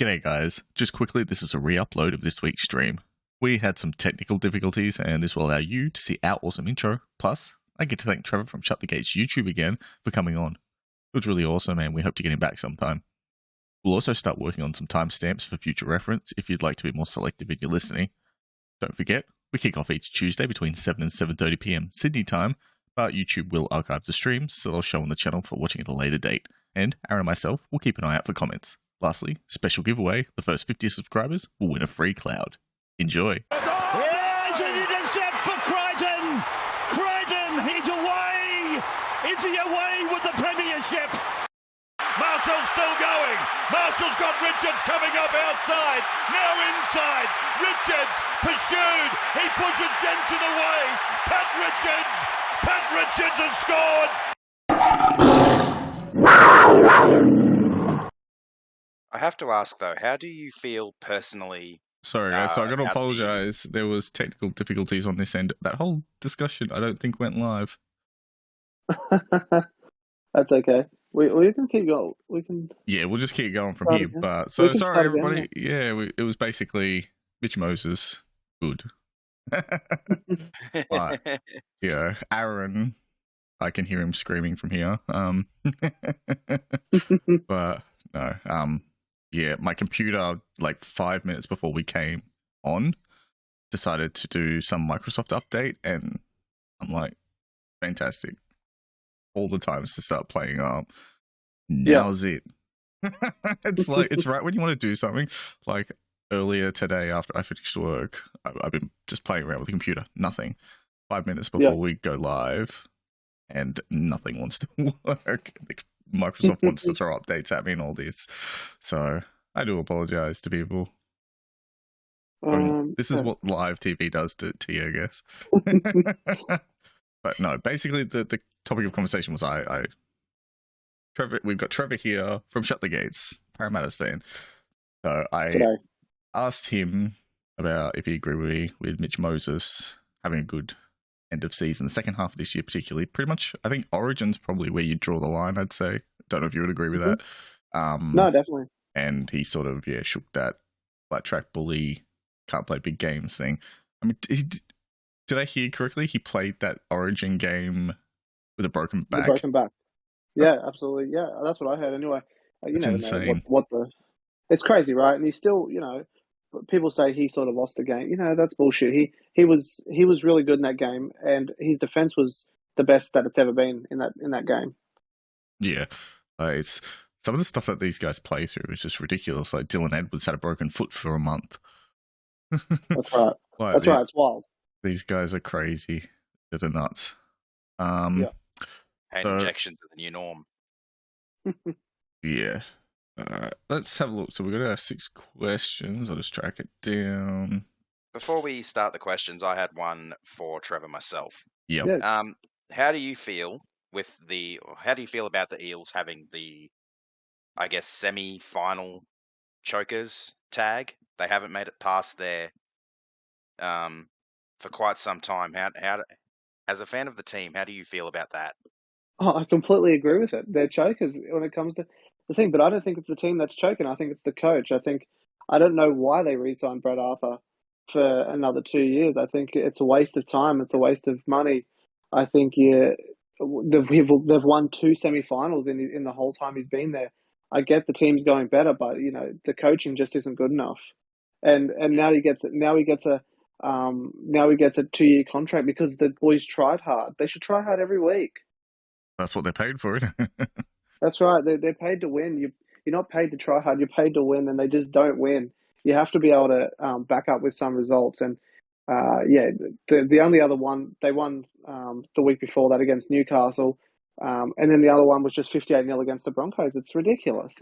G'day guys, just quickly, this is a re-upload of this week's stream. We had some technical difficulties and this will allow you to see our awesome intro. Plus, I get to thank Trevor from Shut the Gates YouTube again for coming on. It was really awesome and we hope to get him back sometime. We'll also start working on some timestamps for future reference if you'd like to be more selective in your listening. Don't forget, we kick off each Tuesday between 7 and 7:30 PM Sydney time, but YouTube will archive the stream so they'll show on the channel for watching at a later date. And Aaron and myself will keep an eye out for comments. Lastly, special giveaway, the first 50 subscribers will win a free cloud. Enjoy. Yes, an intercept for Crichton! Crichton, he's away! Is he away with the premiership? Marshall's still going. Marshall's got Richards coming up outside. Now inside. Richards pursued. He pushes Jensen away. Pat Richards has scored. I have to ask though, how do you feel personally? Sorry guys, so I'm going to apologise. There was technical difficulties on this end. That whole discussion I don't think went live. That's okay. We can keep going. Yeah, we'll just keep going from here. Again. But so sorry everybody. It was basically Mitch Moses. Good. But, Aaron, I can hear him screaming from here. But no. Yeah, my computer, like 5 minutes before we came on, decided to do some Microsoft update, and I'm like, fantastic. All the times to start playing up. Now's it. It's like, it's right when you want to do something. Like earlier today after I finished work, I've been just playing around with the computer. Nothing. 5 minutes before we go live, and nothing wants to work. Microsoft wants to throw updates at me and all this. So I do apologize to people. This is what live TV does to you, I guess. But no, basically the topic of conversation was Trevor. We've got Trevor here from Shut the Gates, Parramatta's fan. So I asked him about if he agreed with Mitch Moses having a good end of season, the second half of this year particularly. Pretty much, I think Origin's probably where you draw the line, I'd say. Don't know if you would agree with that. No, definitely. And he sort of, shook that flat track bully, can't play big games thing. I mean, did I hear correctly? He played that Origin game with a broken back? Yeah, absolutely. Yeah, that's what I heard anyway. It's insane. It's crazy, right? And he's still, people say he sort of lost the game. That's bullshit. He was really good in that game, and his defense was the best that it's ever been in that game. Yeah, it's some of the stuff that these guys play through is just ridiculous. Like Dylan Edwards had a broken foot for a month. That's right. That's right. It's wild. These guys are crazy. They're nuts. Hand injections are the new norm. Yeah. Let's have a look. So we've got our 6 questions. I'll just track it down. Before we start the questions, I had one for Trevor myself. Yep. How do you feel about the Eels having the, I guess, semi-final chokers tag? They haven't made it past there for quite some time. How, as a fan of the team, how do you feel about that? Oh, I completely agree with it. They're chokers when it comes to the thing, but I don't think it's the team that's choking. I think it's the coach. I don't know why they re-signed Brett Arthur for another 2 years. I think it's a waste of time. It's a waste of money. I think they've won 2 semi-finals in the whole time he's been there. I get the team's going better, but the coaching just isn't good enough. And now he gets a 2-year contract because the boys tried hard. They should try hard every week. That's what they're paid for, isn't it? That's right. They're paid to win. You're not paid to try hard. You're paid to win, and they just don't win. You have to be able to back up with some results. And the only other one they won the week before that against Newcastle, and then the other one was just 58-0 against the Broncos. It's ridiculous.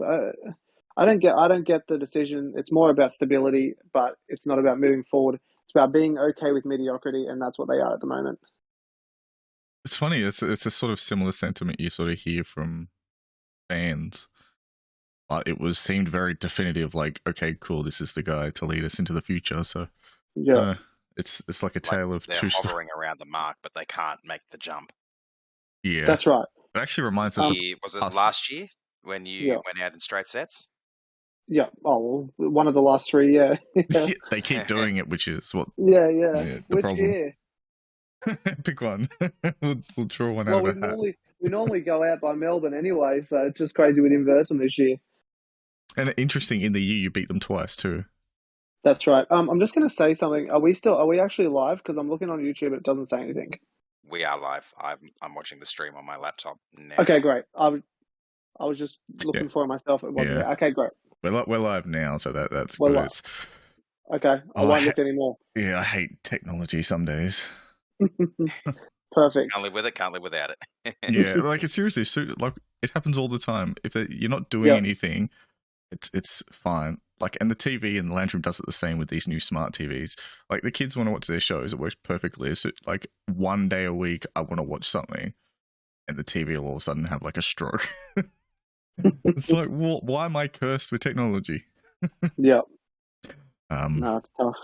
I don't get the decision. It's more about stability, but it's not about moving forward. It's about being okay with mediocrity, and that's what they are at the moment. It's funny. It's a sort of similar sentiment you sort of hear from fans. But it seemed very definitive. Like, okay, cool. This is the guy to lead us into the future. So yeah, it's like a tale of two. They're hovering around the mark, but they can't make the jump. Yeah, that's right. It actually reminds us of Was it last year when you went out in straight sets? Yeah. Oh, well, one of the last three. Yeah. Yeah. They keep doing it, which is what Yeah. the Which problem. year? Pick one. we'll draw one Well, out of a hat. we normally go out by Melbourne anyway, so it's just crazy we didn't verse them this year. And interesting, in the year you beat them twice too. That's right. I'm just going to say something. Are we actually live? Because I'm looking on YouTube and it doesn't say anything. We are live. I'm watching the stream on my laptop now. Okay, great. I was just looking for it myself. It wasn't there. Okay, great. We're live now, so that's We're good. live. Okay, I won't look anymore. Yeah, I hate technology some days. Perfect. Can't live with it. Can't live without it. Yeah, like it's seriously, like it happens all the time. If you're not doing anything, it's fine. Like, and the TV in the lounge room does it the same with these new smart TVs. Like, the kids want to watch their shows, it works perfectly. So, like, one day a week, I want to watch something, and the TV will all of a sudden have like a stroke. It's like, why am I cursed with technology? Yeah. No, it's tough.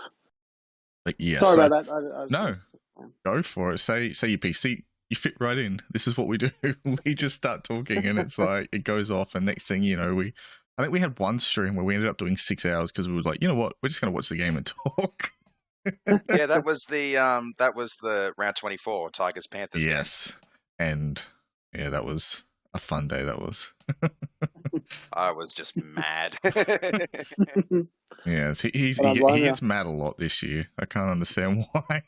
Like, yeah. Sorry about that. No, go for it. Say your piece. See, you fit right in. This is what we do. We just start talking, and it's like it goes off, and next thing you know, I think we had one stream where we ended up doing 6 hours because we were like, you know what, we're just going to watch the game and talk. Yeah, that was the round 24 Tigers Panthers. Yes, and yeah, that was a fun day. That was. I was just mad. Yeah, he gets mad a lot this year. I can't understand why.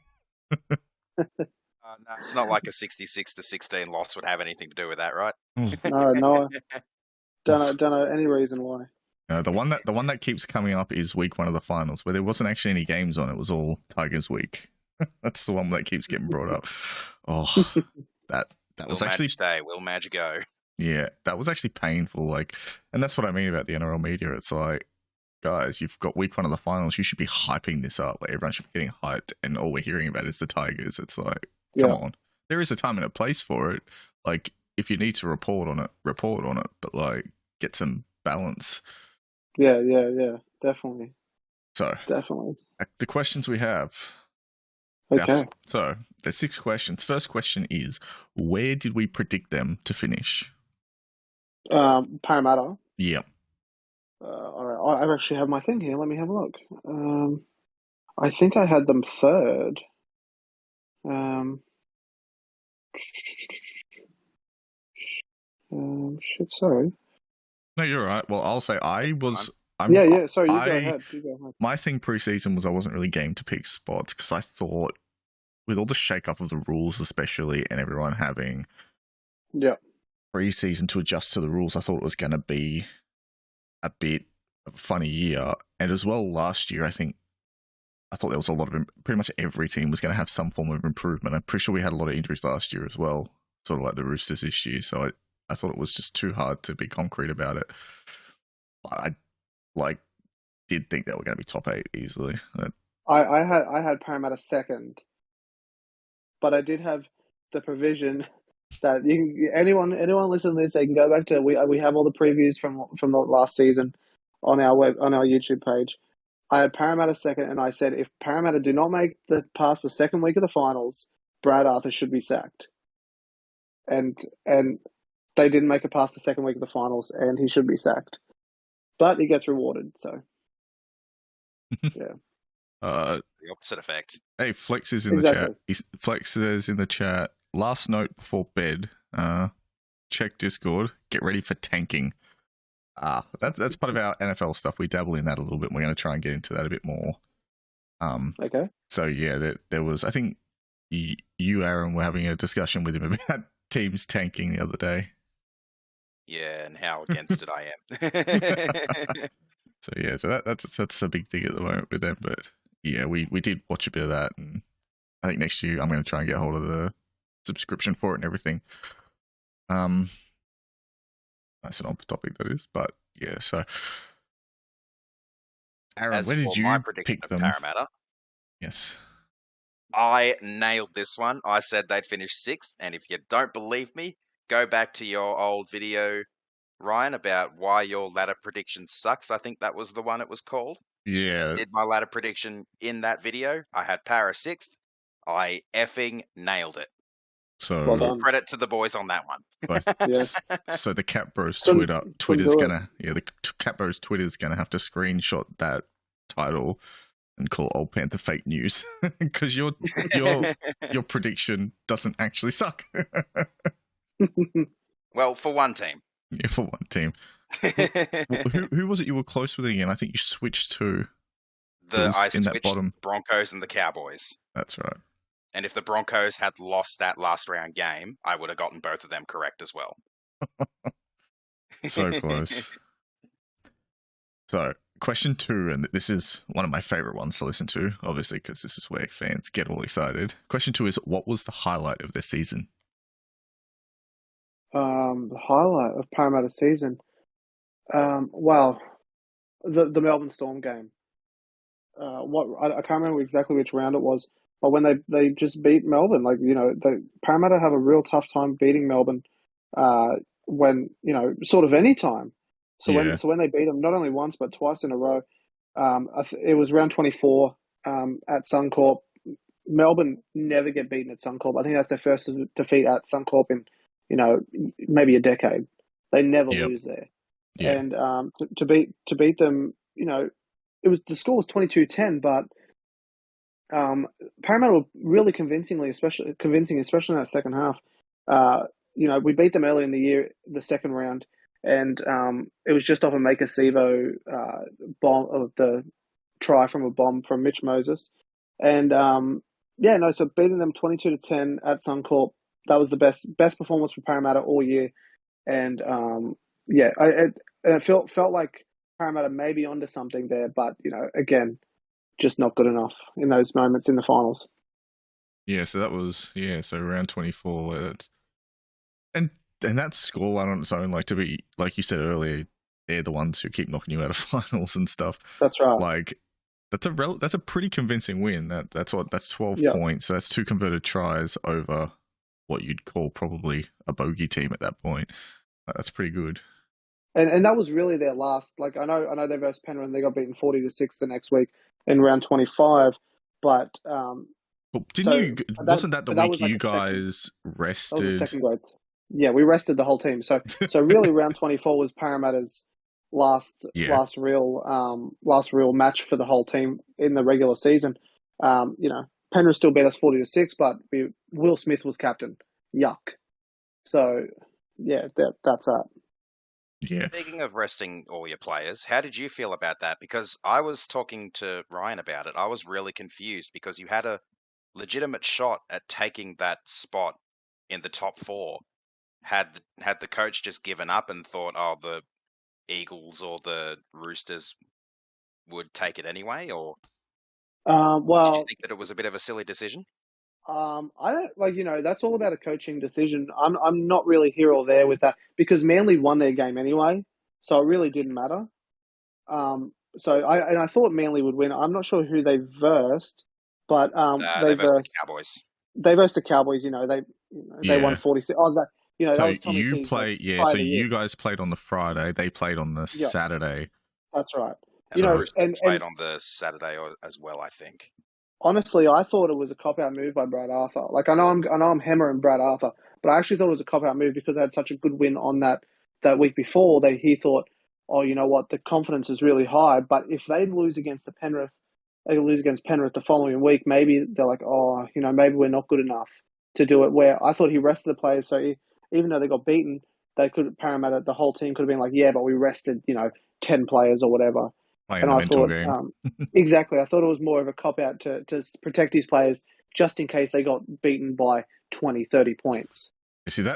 No, it's not like a 66-16 loss would have anything to do with that, right? No. Don't know any reason why. The one that keeps coming up is week 1 of the finals, where there wasn't actually any games on. It was all Tigers week. That's the one that keeps getting brought up. Oh, that was actually Will Madge go? Yeah, that was actually painful. Like, and that's what I mean about the NRL media. It's like, guys, you've got week 1 of the finals. You should be hyping this up. Like, everyone should be getting hyped, and all we're hearing about is the Tigers. It's like, come on. There is a time and a place for it. Like, if you need to report on it. But like, get some balance. Yeah, definitely. So, definitely. The questions we have. Okay. So, there's 6 questions. First question is, where did we predict them to finish? Parramatta. Yeah. All right. I actually have my thing here. Let me have a look. I think I had them third. Shit, sorry. No, you're right. Well, I'll say I was. Sorry, you go ahead. My thing pre-season was I wasn't really game to pick spots because I thought, with all the shake-up of the rules, especially, and everyone having pre-season to adjust to the rules, I thought it was going to be a bit of a funny year. And as well, last year, I thought there was a lot of, pretty much every team was going to have some form of improvement. I'm pretty sure we had a lot of injuries last year as well, sort of like the Roosters this year. So I thought it was just too hard to be concrete about it. I did think that we're going to be top 8 easily. I had Parramatta second, but I did have the provision that anyone listening to this, they can go back to we have all the previews from the last season on our YouTube page. I had Parramatta second, and I said if Parramatta do not make past the second week of the finals, Brad Arthur should be sacked. And they didn't make it past the second week of the finals, and he should be sacked. But he gets rewarded, so yeah. The opposite effect. Hey, Flex is in the chat. Flex says in the chat, last note before bed, check Discord, get ready for tanking. That's part of our NFL stuff. We dabble in that a little bit, and we're going to try and get into that a bit more. Okay. So yeah, there was, I think you, Aaron, were having a discussion with him about teams tanking the other day. Yeah, and how against it I am. So yeah, so that's a big thing at the moment with them. But yeah, we did watch a bit of that, and I think next year I'm going to try and get hold of the subscription for it and everything. That's an off topic, that is, but yeah. So, Aaron, where did you pick them? Parramatta. Yes, I nailed this one. I said they'd finish 6th, and if you don't believe me, go back to your old video, Ryan, about why your ladder prediction sucks. I think that was the one it was called. Yeah. I did my ladder prediction in that video. I had Para 6th. I effing nailed it. So, Well done. Credit to the boys on that one. Yes. so the Catbros Couldn't Twitter's do it. gonna the Catbros Twitter's gonna have to screenshot that title and call Old Panther fake news because your prediction doesn't actually suck. Well, for one team. Yeah, for one team. Who was it you were close with again? I think you switched to. I in that switched bottom. Broncos and the Cowboys. That's right. And if the Broncos had lost that last round game, I would have gotten both of them correct as well. So close. So, question 2, and this is one of my favorite ones to listen to, obviously, because this is where fans get all excited. Question 2 is, what was the highlight of this season? The highlight of Parramatta season. Well, the Melbourne Storm game. I can't remember exactly which round it was, but when they just beat Melbourne, like, you know, Parramatta have a real tough time beating Melbourne, when, you know, sort of any time. So when they beat them, not only once, but twice in a row, it was round 24, at Suncorp. Melbourne never get beaten at Suncorp. I think that's their first defeat at Suncorp in, you know, maybe a decade. They never lose there. Yeah. And, to beat them, you know, the score was 22-10, but Parramatta were really convincing, especially in that second half. You know, we beat them early in the year, the second round, and it was just off a Maker Sivo bomb of the try from a bomb from Mitch Moses, and so beating them 22-10 at Suncorp, that was the best performance for Parramatta all year, and it felt like Parramatta may be onto something there, but, you know, again, just not good enough in those moments in the finals. Yeah, so that was, so round 24. And that scoreline on its own, like, to be, like you said earlier, they're the ones who keep knocking you out of finals and stuff. That's right. Like, that's a pretty convincing win. That's 12 points. So that's 2 converted tries over what you'd call probably a bogey team at that point. That's pretty good. And that was really their last. Like, I know they versed Penrith and they got beaten 40-6 the next week in round 25. But wasn't that the week like you guys rested? That was the second grade. Yeah, we rested the whole team. So really, round 24 was Parramatta's last real match for the whole team in the regular season. You know, Penrith still beat us 40-6, but Will Smith was captain. Yuck. So yeah, that's that. Yeah. Speaking of resting all your players, how did you feel about that? Because I was talking to Ryan about it. I was really confused because you had a legitimate shot at taking that spot in the top 4. Had the coach just given up and thought, oh, the Eagles or the Roosters would take it anyway, or did you think that it was a bit of a silly decision? I don't, like, you know, that's all about a coaching decision. I'm not really here or there with that because Manly won their game anyway, so it really didn't matter. So I thought Manly would win. I'm not sure who they versed, but they versed the Cowboys. They versed the Cowboys. You know, they won 46. Oh, that, you know, so that was Tommy you T's, play, like, so you guys played on the Friday. They played on the Saturday. That's right. And the Roosters played on the Saturday as well, I think. Honestly, I thought it was a cop-out move by Brad Arthur. Like, I know I'm hammering Brad Arthur, but I actually thought it was a cop-out move because they had such a good win on that week before. He thought, oh, you know what, the confidence is really high, but if they lose against Penrith the following week, maybe they're like, oh, you know, maybe we're not good enough to do it. Where I thought he rested the players, so even though they got beaten, Parramatta, the whole team could have been like, yeah, but we rested, you know, 10 players or whatever. And I thought, exactly, I thought it was more of a cop-out to protect these players just in case they got beaten by 20, 30 points. You see,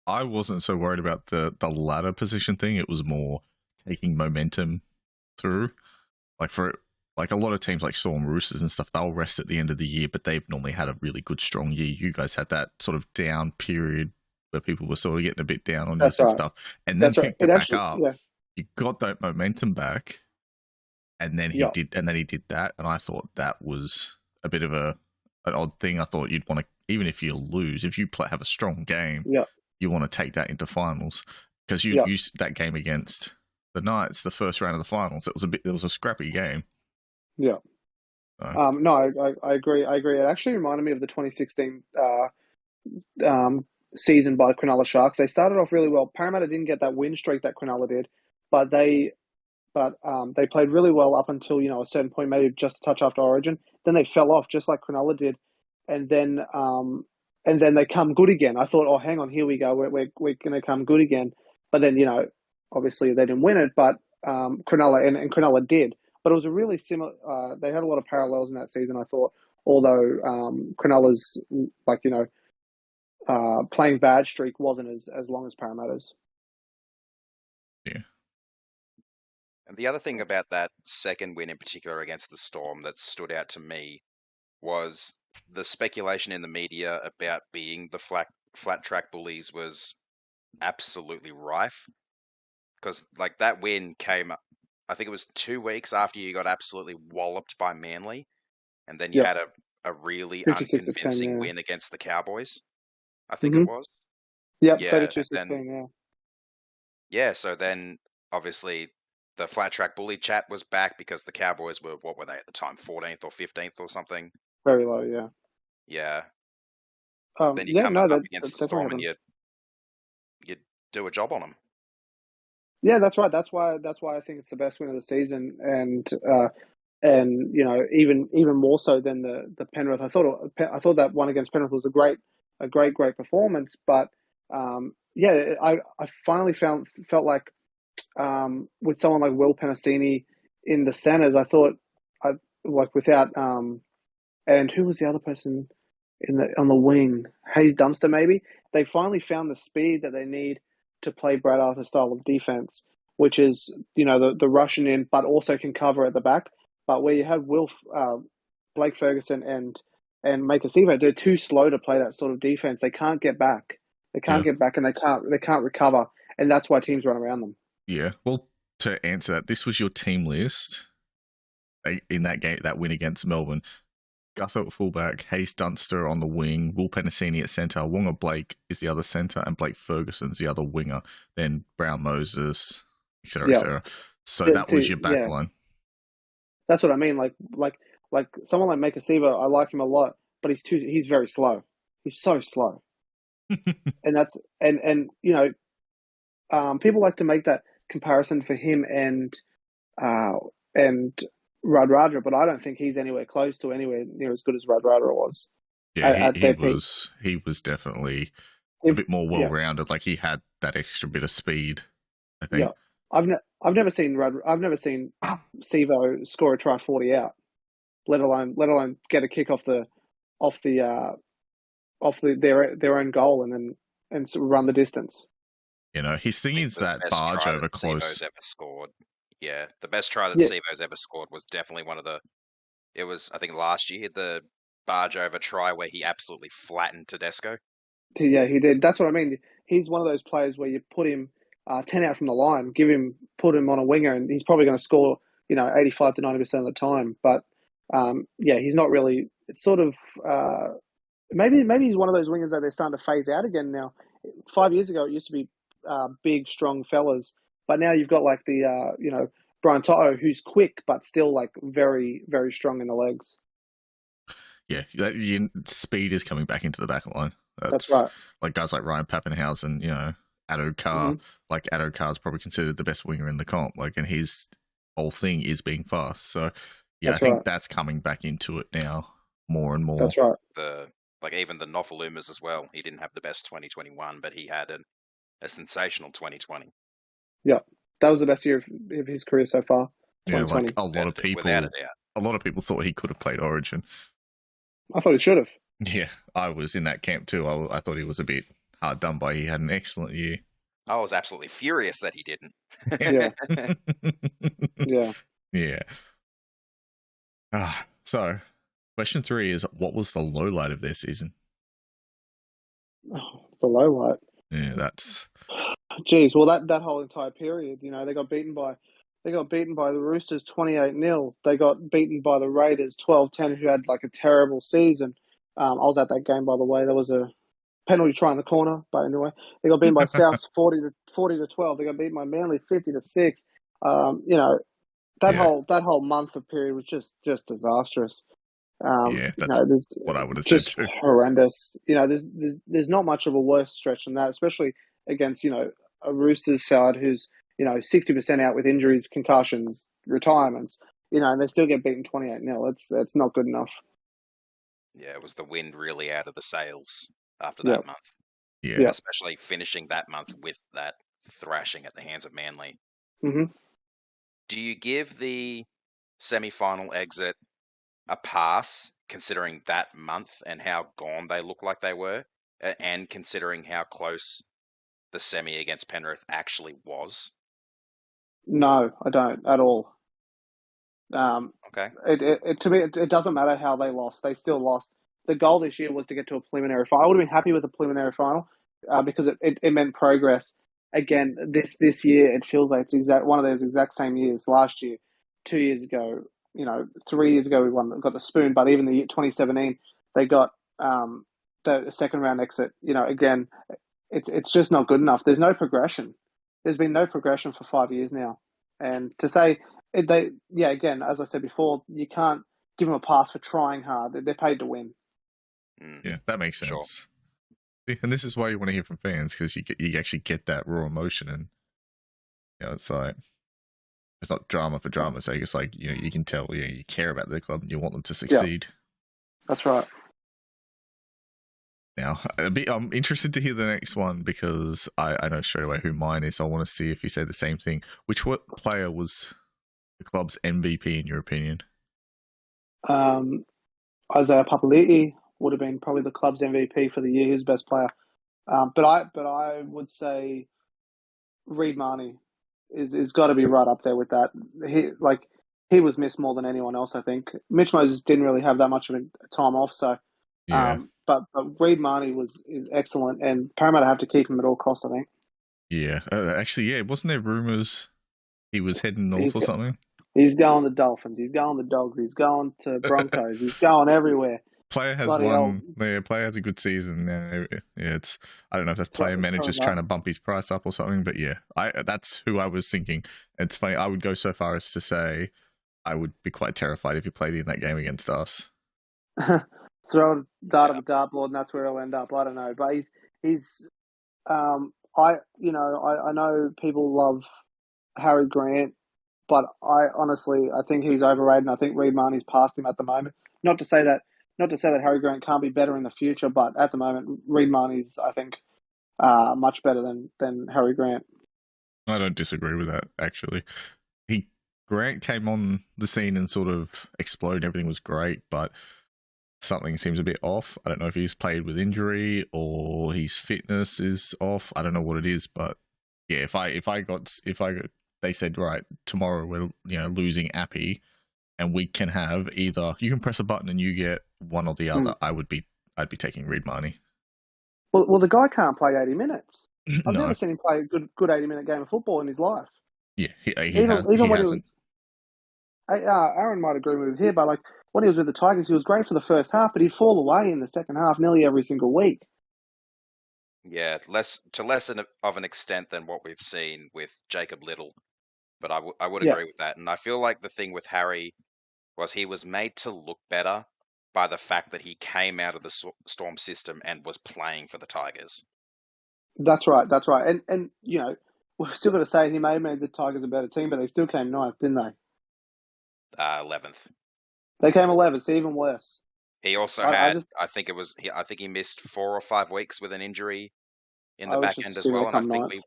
I wasn't so worried about the ladder position thing. It was more taking momentum through. Like, for a lot of teams like Storm, Roosters and stuff, they'll rest at the end of the year, but they've normally had a really good, strong year. You guys had that sort of down period where people were sort of getting a bit down on this and stuff. And then picked it back up. Yeah. You got that momentum back. And then he did that, and I thought that was a bit of an odd thing. I thought you'd want to, even if you lose, if you have a strong game, you want to take that into finals because you used that game against the Knights, the first round of the finals. It was a scrappy game. Yeah. No, I agree. It actually reminded me of the 2016 season by Cronulla Sharks. They started off really well. Parramatta didn't get that win streak that Cronulla did, but they played really well up until a certain point, maybe just a touch after Origin. Then they fell off just like Cronulla did, and then they come good again. I thought, oh, hang on, here we go. We're going to come good again. But then obviously they didn't win it, but Cronulla and Cronulla did. But it was a really similar. They had a lot of parallels in that season, I thought. Although Cronulla's playing bad streak wasn't as long as Parramatta's. Yeah. And the other thing about that second win in particular against the Storm that stood out to me was the speculation in the media about being the flat track bullies was absolutely rife. Because that win came, I think it was 2 weeks after you got absolutely walloped by Manly, and then you had a really 56 unconvincing 10, win against the Cowboys. I think it was. Yep, Yeah, 32-16, yeah. Yeah, so then obviously the flat track bully chat was back because the Cowboys were, what were they at the time, 14th or 15th or something? Very low, yeah. Yeah. Then you come up against the Storm and you do a job on them. Yeah, that's right. That's why I think it's the best win of the season, and even more so than the Penrith. I thought that one against Penrith was a great performance, but I finally felt like with someone like Will Penasini in the centres, I thought without and who was the other person on the wing? Hayes Dunster, maybe. They finally found the speed that they need to play Brad Arthur's style of defense, which is the rushing in, but also can cover at the back. But where you have Blake Ferguson and Makasiva, they're too slow to play that sort of defense. They can't get back. They can't get back, and they can't recover, and that's why teams run around them. Yeah. Well, to answer that, this was your team list in that game, that win against Melbourne. Gutho at fullback, Hayes Dunster on the wing, Will Penasini at centre, Wonga Blake is the other centre, and Blake Ferguson's the other winger. Then Brown Moses, etc., etc. So that was your back line. That's what I mean. Like someone like Makasiva, I like him a lot, but he's very slow. He's so slow, and that's people like to make that comparison for him and Radradra, but I don't think he's anywhere close to anywhere near as good as Radradra was. Yeah, he was definitely a bit more well-rounded. Like he had that extra bit of speed, I think. Yeah, I've never seen Sivo score a try 40 out, let alone get a kick off their own goal and run the distance. His thing is that barge over close. Ever scored. Yeah, the best try that Sivo's ever scored was definitely it was, I think, last year, the barge over try where he absolutely flattened Tedesco. Yeah, he did. That's what I mean. He's one of those players where you put him 10 out from the line, put him on a winger, and he's probably going to score, 85 to 90% of the time. But he's not really. It's sort of maybe he's one of those wingers that they're starting to phase out again now. 5 years ago, it used to be big, strong fellas. But now you've got like the, Brian Toto, who's quick, but still like very, very strong in the legs. Yeah, speed is coming back into the back line. That's right. Like guys like Ryan Pappenhausen, Addo Carr. Mm-hmm. Like Addo Carr's probably considered the best winger in the comp. Like, and his whole thing is being fast. So, yeah, I think that's coming back into it now more and more. That's right. Even the Nofalumas as well. He didn't have the best 2021, but he had a sensational 2020. Yeah, that was the best year of his career so far. Yeah, like a lot of people thought he could have played Origin. I thought he should have. Yeah, I was in that camp too. I thought he was a bit hard done by. He had an excellent year. I was absolutely furious that he didn't. Yeah. Yeah. So, question 3 is, what was the low light of their season? Oh, the low light. Yeah, that's. Geez, well, that whole entire period, they got beaten by the Roosters 28-0. They got beaten by the Raiders 12-10, who had like a terrible season. I was at that game, by the way. There was a penalty try in the corner, but anyway, they got beaten by South 40-12. They got beaten by Manly 50-6. That whole month of period was just disastrous. Yeah, that's there's what I would have said just too. horrendous. There's not much of a worse stretch than that, especially against a Roosters side who's 60% out with injuries, concussions, retirements. And they still get beaten 28-0. It's not good enough. Yeah, it was the wind really out of the sails after Yep. that month. Yeah. Yep. Especially finishing that month with that thrashing at the hands of Manly. Mm-hmm. Do you give the semi-final exit a pass, considering that month and how gone they look like they were, and considering how close the semi against Penrith actually was? No, I don't at all. Okay. To me, it doesn't matter how they lost. They still lost. The goal this year was to get to a preliminary final. I would have been happy with a preliminary final because it meant progress. Again, this year, it feels like it's one of those exact same years. Last year, 2 years ago, 3 years ago, got the spoon. But even the year 2017, they got the second round exit. Again, it's just not good enough. There's no progression. There's been no progression for 5 years now, and to say again, as I said before, you can't give them a pass for trying hard. They're paid to win. Yeah, that makes Sure. sense. And this is why you want to hear from fans, because you actually get that raw emotion, and it's like it's not drama for drama's sake. It's like you can tell you care about the club and you want them to succeed. That's right. Now, I'm interested to hear the next one because I know straight away who mine is. I want to see if you say the same thing. What player was the club's MVP in your opinion? Isaiah Papali'i would have been probably the club's MVP for the year, his best player. But I would say Reid Marnie is got to be right up there with that. He was missed more than anyone else, I think. Mitch Moses didn't really have that much of a time off, so Yeah. But Reid Marnie is excellent, and Parramatta have to keep him at all costs, I think. Yeah. Actually, yeah. Wasn't there rumours he was heading north or something? He's going to Dolphins. He's going to Dogs. He's going to Broncos. He's going everywhere. Player has player has a good season. Yeah, I don't know if that's player managers trying to bump his price up or something, but yeah, that's who I was thinking. It's funny. I would go so far as to say I would be quite terrified if he played in that game against us. Throw a dart at the dartboard, and that's where he'll end up. I don't know, but he's. I know people love Harry Grant, but I think he's overrated, and I think Reid Marnie's past him at the moment. Not to say that Harry Grant can't be better in the future, but at the moment, Reid Marnie's, I think, much better than Harry Grant. I don't disagree with that, actually. Grant came on the scene and sort of exploded. Everything was great, but something seems a bit off. I don't know if he's played with injury or his fitness is off. I don't know what it is, but yeah, they said, right, tomorrow we're losing Appy, and we can have either you can press a button and you get one or the other. I'd be taking Reid Marnie. Well, the guy can't play 80 minutes. I've No. never seen him play a good 80-minute game of football in his life. Yeah, he hasn't. Aaron might agree with me here, but when he was with the Tigers, he was great for the first half, but he'd fall away in the second half nearly every single week. Yeah, less of an extent than what we've seen with Jacob Little, but I would agree with that. And I feel like the thing with Harry was he was made to look better by the fact that he came out of the Storm system and was playing for the Tigers. That's right. And we've still got to say he may have made the Tigers a better team, but they still came 9th, didn't they? 11th. They came 11th, so even worse. He also I think he missed 4 or 5 weeks with an injury in the back end as well, and I think we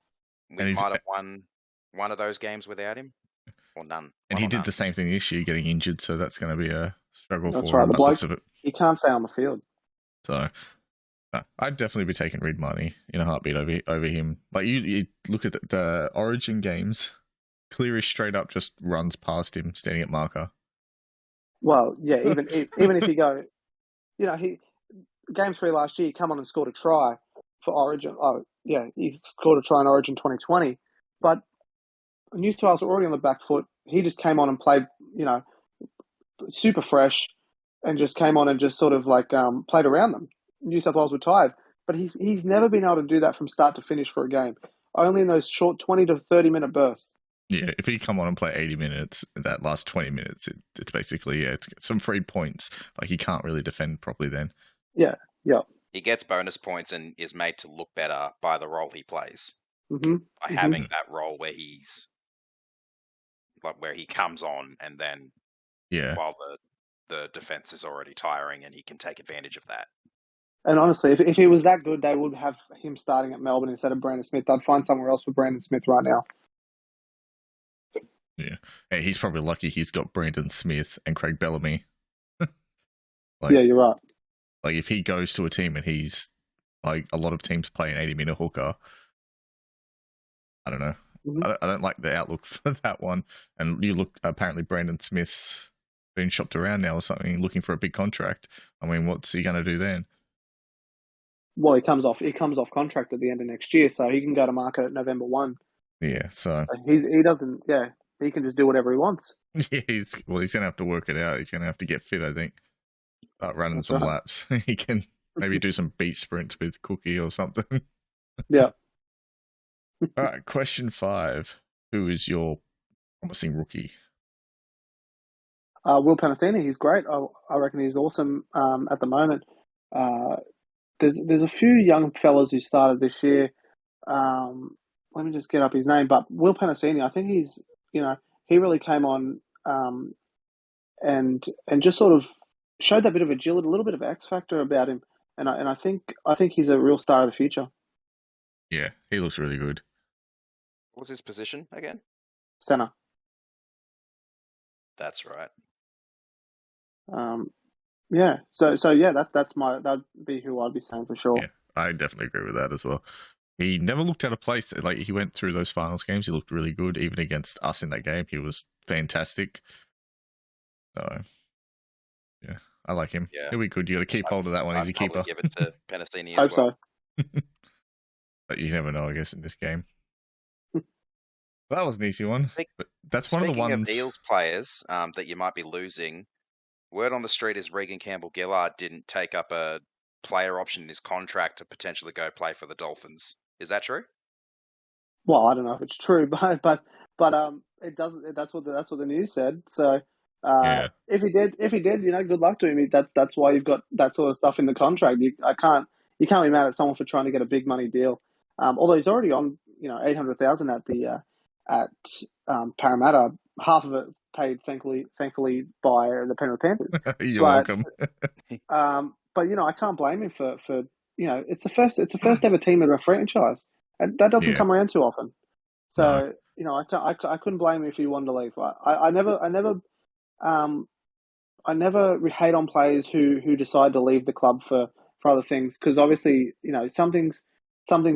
might have won one of those games without him, or none. And he did the same thing this year, getting injured, so that's going to be a struggle for him. That's right. The bloke, of it. He can't stay on the field. So I'd definitely be taking Reid Marnie in a heartbeat over him. Like you look at the Origin games, Cleary straight up just runs past him standing at marker. Well, yeah, even if you go, game 3 last year, he come on and scored a try for Origin. Oh, yeah, he scored a try in Origin 2020. But New South Wales were already on the back foot. He just came on and played, super fresh, and just came on and just sort of played around them. New South Wales were tired, but he's never been able to do that from start to finish for a game. Only in those short 20 to 30 minute bursts. Yeah, if he come on and play 80 minutes, that last 20 minutes, it's basically, it's some free points. Like, he can't really defend properly then. Yeah. He gets bonus points and is made to look better by the role he plays. Mm-hmm. By having that role where he's like where he comes on and then while the defense is already tiring and he can take advantage of that. And honestly, if he was that good, they would have him starting at Melbourne instead of Brandon Smith. They'd find somewhere else for Brandon Smith right now. Yeah. Hey, he's probably lucky he's got Brandon Smith and Craig Bellamy. Yeah, you're right. Like, if he goes to a team and he's, like, a lot of teams play an 80-minute hooker, I don't know. I don't like the outlook for that one. And you look, apparently Brandon Smith's been shopped around now or something, looking for a big contract. I mean, what's he going to do then? Well, he comes off contract at the end of next year, so he can go to market at November 1. Yeah, so he doesn't. Yeah, he can just do whatever he wants. Yeah, he's going to have to work it out. He's going to have to get fit, I think. Start running some laps. He can maybe do some beat sprints with Cookie or something. Yeah. All right, question 5. Who is your promising rookie? Will Penasini, he's great. I reckon he's awesome at the moment. There's a few young fellas who started this year. Let me just get up his name. But Will Penasini, I think he's, he really came on and just sort of showed that bit of agility, a little bit of X factor about him. And I think he's a real star of the future. Yeah, he looks really good. What was his position again? Center. That's right. Yeah. So yeah, that'd be who I'd be saying for sure. Yeah, I definitely agree with that as well. He never looked out of place. Like, he went through those finals games, he looked really good. Even against us in that game, he was fantastic. So, yeah, I like him. Yeah. He'll be good. You got to keep hold of that one. He's a keeper. Give it to Penasini Hope as well. so. But you never know, I guess, in this game. That was an easy one. But that's one of the ones. Speaking of Eels players that you might be losing, word on the street is Regan Campbell-Gillard didn't take up a player option in his contract to potentially go play for the Dolphins. Is that true? Well, I don't know if it's true, but it doesn't. That's what the news said. So if he did, good luck to him. That's why you've got that sort of stuff in the contract. You can't be mad at someone for trying to get a big money deal. Although he's already on $800,000 at Parramatta, half of it paid thankfully by the Penrith Panthers. You're welcome. But I can't blame him for it's the first ever team of a franchise, and that doesn't come around too often. So I couldn't blame him if he wanted to leave. I never hate on players who decide to leave the club for other things, because obviously something's come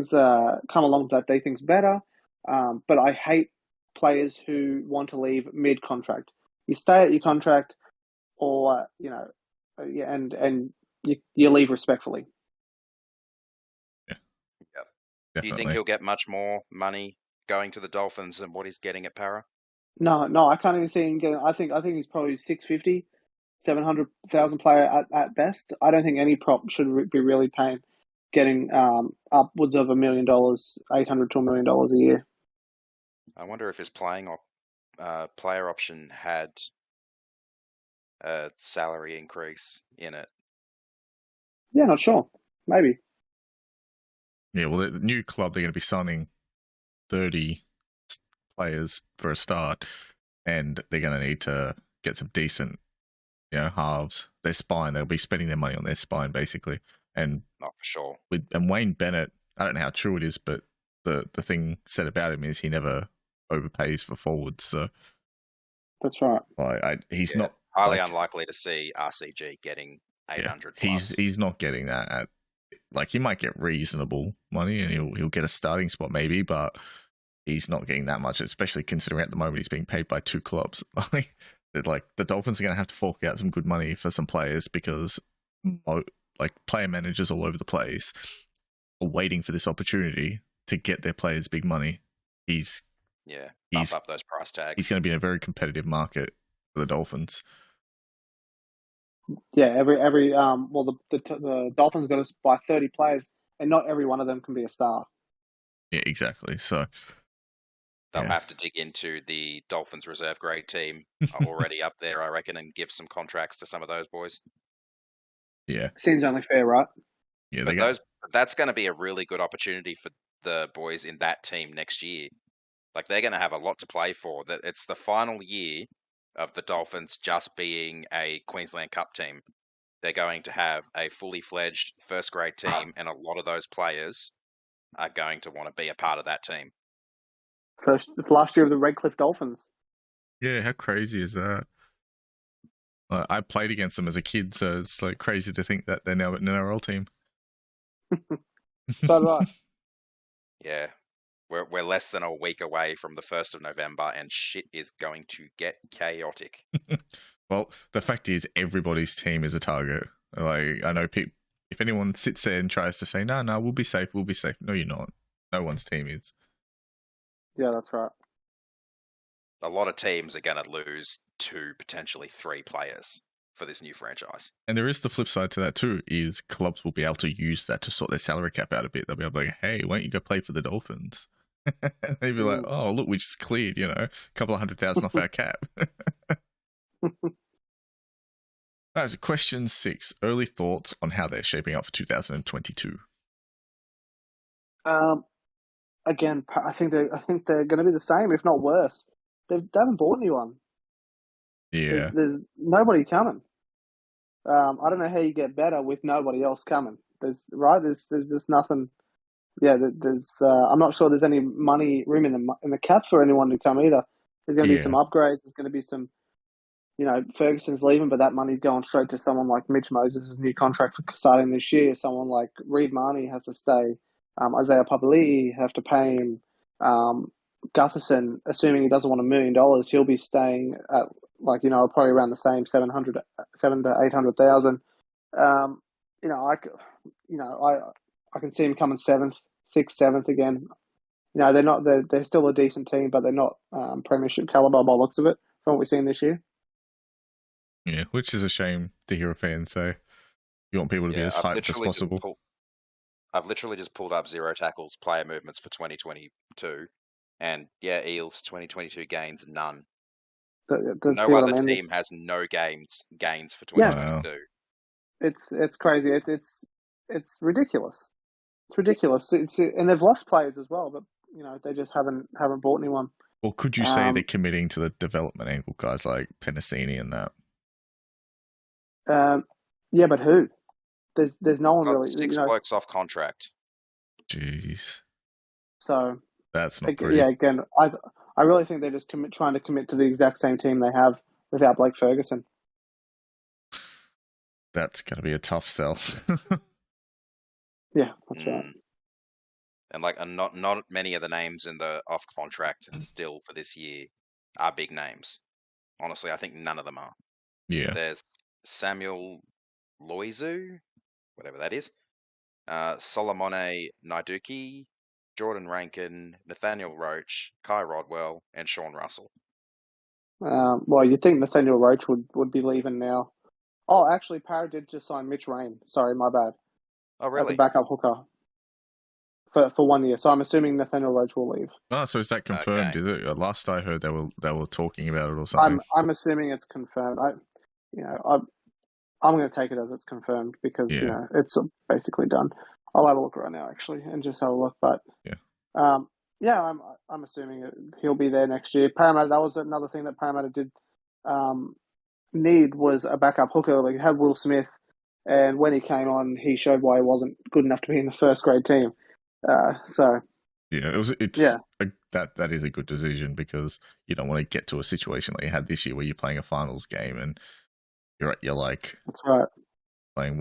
along that they think's better. But I hate players who want to leave mid contract. You stay at your contract, or and you leave respectfully. Yeah. Do you think he'll get much more money going to the Dolphins than what he's getting at Para? No, I can't even see him getting. I think he's probably 650, 700,000 player at best. I don't think any prop should be really getting upwards of $1 million, $800 to $1 million a year. I wonder if his player option had a salary increase in it. Yeah, not sure. Maybe. Yeah, well, the new club, they're going to be signing 30 players for a start, and they're going to need to get some decent, halves. Their spine, they'll be spending their money on their spine, basically. And not for sure. And Wayne Bennett, I don't know how true it is, but the thing said about him is he never overpays for forwards. So that's right. He's not highly unlikely to see RCG getting 800. He's not getting that. He might get reasonable money and he'll get a starting spot maybe, but he's not getting that much, especially considering at the moment he's being paid by 2 clubs. The Dolphins are going to have to fork out some good money for some players, because player managers all over the place are waiting for this opportunity to get their players big money. Bump up those price tags. He's going to be in a very competitive market for the Dolphins. Yeah, the Dolphins got to buy 30 players, and not every one of them can be a star. Yeah, exactly. So They'll Yeah. have to dig into the Dolphins reserve grade team already up there, I reckon, and give some contracts to some of those boys. Yeah. Seems only fair, right? Yeah. But that's going to be a really good opportunity for the boys in that team next year. Like, they're going to have a lot to play for. That it's the final year of the Dolphins just being a Queensland Cup team. They're going to have a fully fledged first grade team, and a lot of those players are going to want to be a part of that team. Last year of the Redcliffe Dolphins. Yeah, how crazy is that? I played against them as a kid, so it's like crazy to think that they're now an NRL team. So right. Yeah. We're less than a week away from the 1st of November, and shit is going to get chaotic. Well, the fact is, everybody's team is a target. Like, I know people, if anyone sits there and tries to say, no, we'll be safe. No, you're not. No one's team is. Yeah, that's right. A lot of teams are going to lose 2, potentially 3 players for this new franchise. And there is the flip side to that too, is clubs will be able to use that to sort their salary cap out a bit. They'll be able to go, hey, why don't you go play for the Dolphins? They'd be like, oh, look, we just cleared, a couple of $100,000 off our cap. All right, so question 6. Early thoughts on how they're shaping up for 2022. Again, I think they're going to be the same, if not worse. They haven't bought anyone. Yeah. There's nobody coming. I don't know how you get better with nobody else coming. There's just nothing. Yeah, I'm not sure there's any money room in the cap for anyone to come either. There's going to be some upgrades. There's going to be some, Ferguson's leaving, but that money's going straight to someone like Mitch Moses' new contract for starting this year. Someone like Reid Marnie has to stay. Isaiah Papali'i have to pay him. Gutherson, assuming he doesn't want $1 million, he'll be staying at probably around the same 700 to 800,000. I can see him coming 7th, 6th, 7th again. They're still a decent team, but they're not premiership caliber by the looks of it from what we've seen this year. Yeah, which is a shame to hear a fan say. You want people to be as hyped as possible. I've literally just pulled up Zero Tackles player movements for 2022, and Eels 2022 gains none. No other team has no gains for 2022. Yeah. It's crazy. It's ridiculous. It's ridiculous. And they've lost players as well, but they just haven't bought anyone. Well, could you say they're committing to the development angle, guys like Penasini and that? Yeah, but who? There's no one really. 6 blokes off contract. Jeez. So that's not pretty. Yeah, again, I really think they're just trying to commit to the exact same team they have without Blake Ferguson. That's going to be a tough sell. Yeah, that's right. And not many of the names in the off contract still for this year are big names. Honestly, I think none of them are. Yeah. There's Samuel Loizu, whatever that is, Solomone Naiduki, Jordan Rankin, Nathaniel Roach, Kai Rodwell, and Sean Russell. Well, you'd think Nathaniel Roach would be leaving now. Oh, actually, Parra did just sign Mitch Rain. Sorry, my bad. Oh, really? As a backup hooker for 1 year. So I'm assuming Nathaniel Roach will leave. Oh, so is that confirmed? Okay. Is it? Last I heard, they were talking about it or something. I'm assuming it's confirmed. I'm going to take it as it's confirmed because it's basically done. I'll have a look right now actually and just have a look. But I'm assuming he'll be there next year. Parramatta, that was another thing that Parramatta did need was a backup hooker. Like, had Will Smith, and when he came on, he showed why he wasn't good enough to be in the first grade team. That is a good decision because you don't want to get to a situation like you had this year where you're playing a finals game and you're like, that's right, playing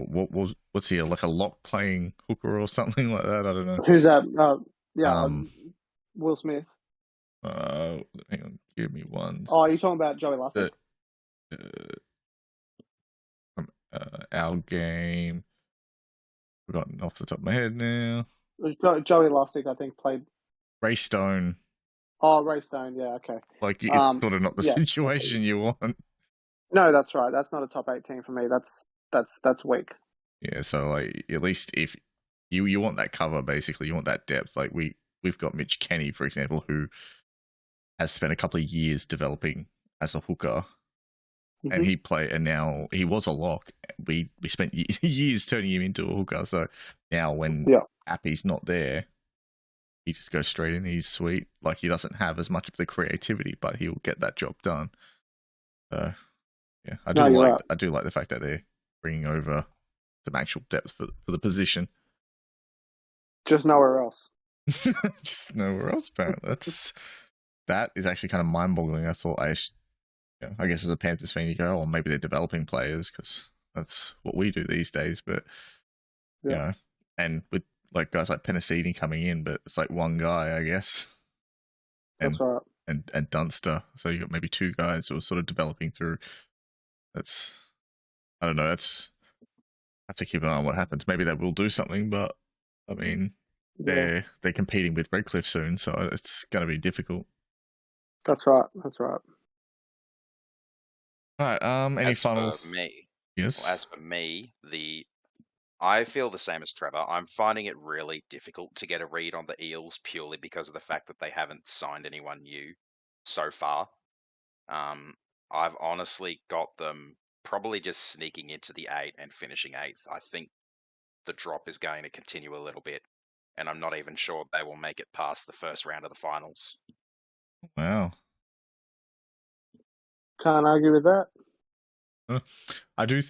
what's he, like a lock playing hooker or something like that? I don't know. Who's that? Will Smith. Hang on, give me one. Oh, you're talking about Joey Lussick? Our game. Forgotten off the top of my head now. Joey Lussick, I think, played. Ray Stone. Oh, Ray Stone. Yeah, okay. Like, it's sort of not the situation you want. No, that's right. That's not a top 8 team for me. That's weak. Yeah, so like at least if you want that cover, basically, you want that depth. Like we've got Mitch Kenny, for example, who has spent a couple of years developing as a hooker, Mm-hmm. and now he was a lock. We spent years turning him into a hooker. So now when Appy's not there, he just goes straight in. He's sweet. Like, he doesn't have as much of the creativity, but he'll get that job done. So yeah, I do like the fact that they're bringing over some actual depth for the position. Just nowhere else. Just nowhere else, apparently. That is actually kind of mind-boggling. I thought I guess as a Panthers fan, you go, oh, maybe they're developing players because that's what we do these days. But you know, and with like guys like Penasini coming in, but it's like one guy, I guess. That's right. And Dunster, so you got maybe two guys who are sort of developing through. I don't know. I have to keep an eye on what happens. Maybe they will do something, but I mean, they're competing with Redcliffe soon, so it's going to be difficult. That's right. All right. Any finals? For me, yes. Well, as for me, I feel the same as Trevor. I'm finding it really difficult to get a read on the Eels purely because of the fact that they haven't signed anyone new so far. I've honestly got them probably just sneaking into the 8 and finishing 8th. I think the drop is going to continue a little bit, and I'm not even sure they will make it past the first round of the finals. Wow. Can't argue with that. I do.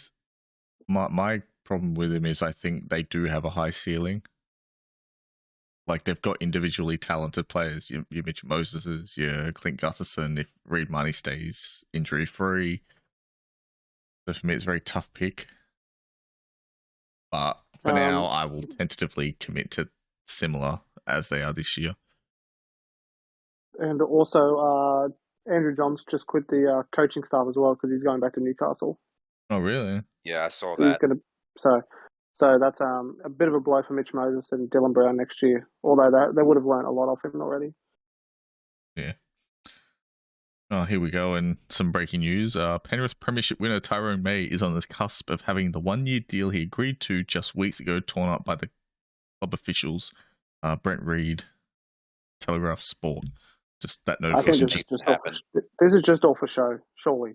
My problem with him is I think they do have a high ceiling. Like, they've got individually talented players. You mentioned Moses's, Clint Gutherson, if Reid Marnie stays injury-free. So for me, it's a very tough pick. But for now, I will tentatively commit to similar as they are this year. And also, Andrew Johns just quit the coaching staff as well because he's going back to Newcastle. Oh, really? Yeah, I saw that. So that's a bit of a blow for Mitch Moses and Dylan Brown next year, although they would have learned a lot off him already. Yeah. Oh, here we go. And some breaking news. Penrith Premiership winner Tyrone May is on the cusp of having the 1-year deal he agreed to just weeks ago torn up by the club officials. Brent Reed, Telegraph Sport. Just that notification this is just all for show, surely.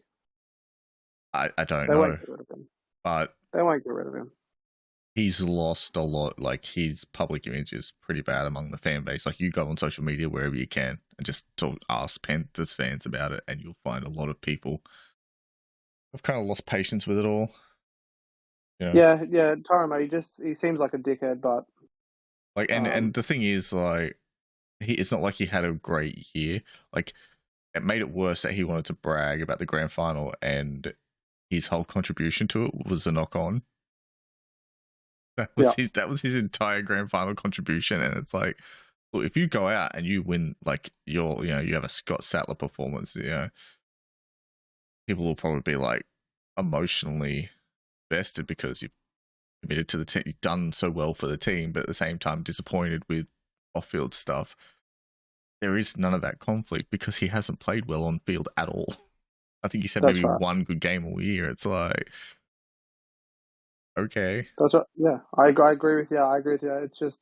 I don't know. Won't get rid of him. But they won't get rid of him. He's lost a lot. Like, his public image is pretty bad among the fan base. Like, you go on social media wherever you can and just ask Panthers fans about it, and you'll find a lot of people have kind of lost patience with it all. Yeah, Tyrone, he seems like a dickhead, but like, and the thing is, like, it's not like he had a great year. Like, it made it worse that he wanted to brag about the grand final, and his whole contribution to it was a knock on. That was his entire grand final contribution, and it's like, look, if you go out and you win, like, you have a Scott Sattler performance, people will probably be like emotionally invested because you've committed to the team, you've done so well for the team, but at the same time disappointed with off-field stuff. There is none of that conflict because he hasn't played well on field at all. I think he said maybe one good game all year. It's like, okay. That's right. Yeah, I agree with you. It's just,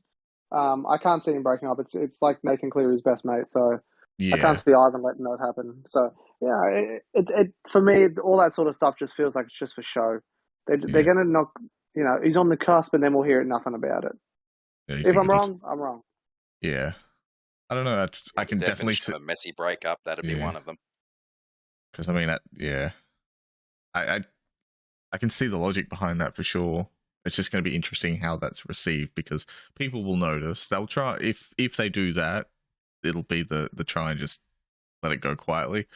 I can't see him breaking up. It's like Nathan Cleary's best mate, so I can't see Ivan letting that happen. So yeah, it for me, all that sort of stuff just feels like it's just for show. They're going to knock. He's on the cusp, and then we'll hear nothing about it. Yeah, if I'm wrong, I'm wrong. Yeah, I don't know. I can definitely see a messy breakup. That'd be one of them. Because I mean, I can see the logic behind that for sure. It's just going to be interesting how that's received because people will notice. They'll try if they do that, it'll be the try and just let it go quietly.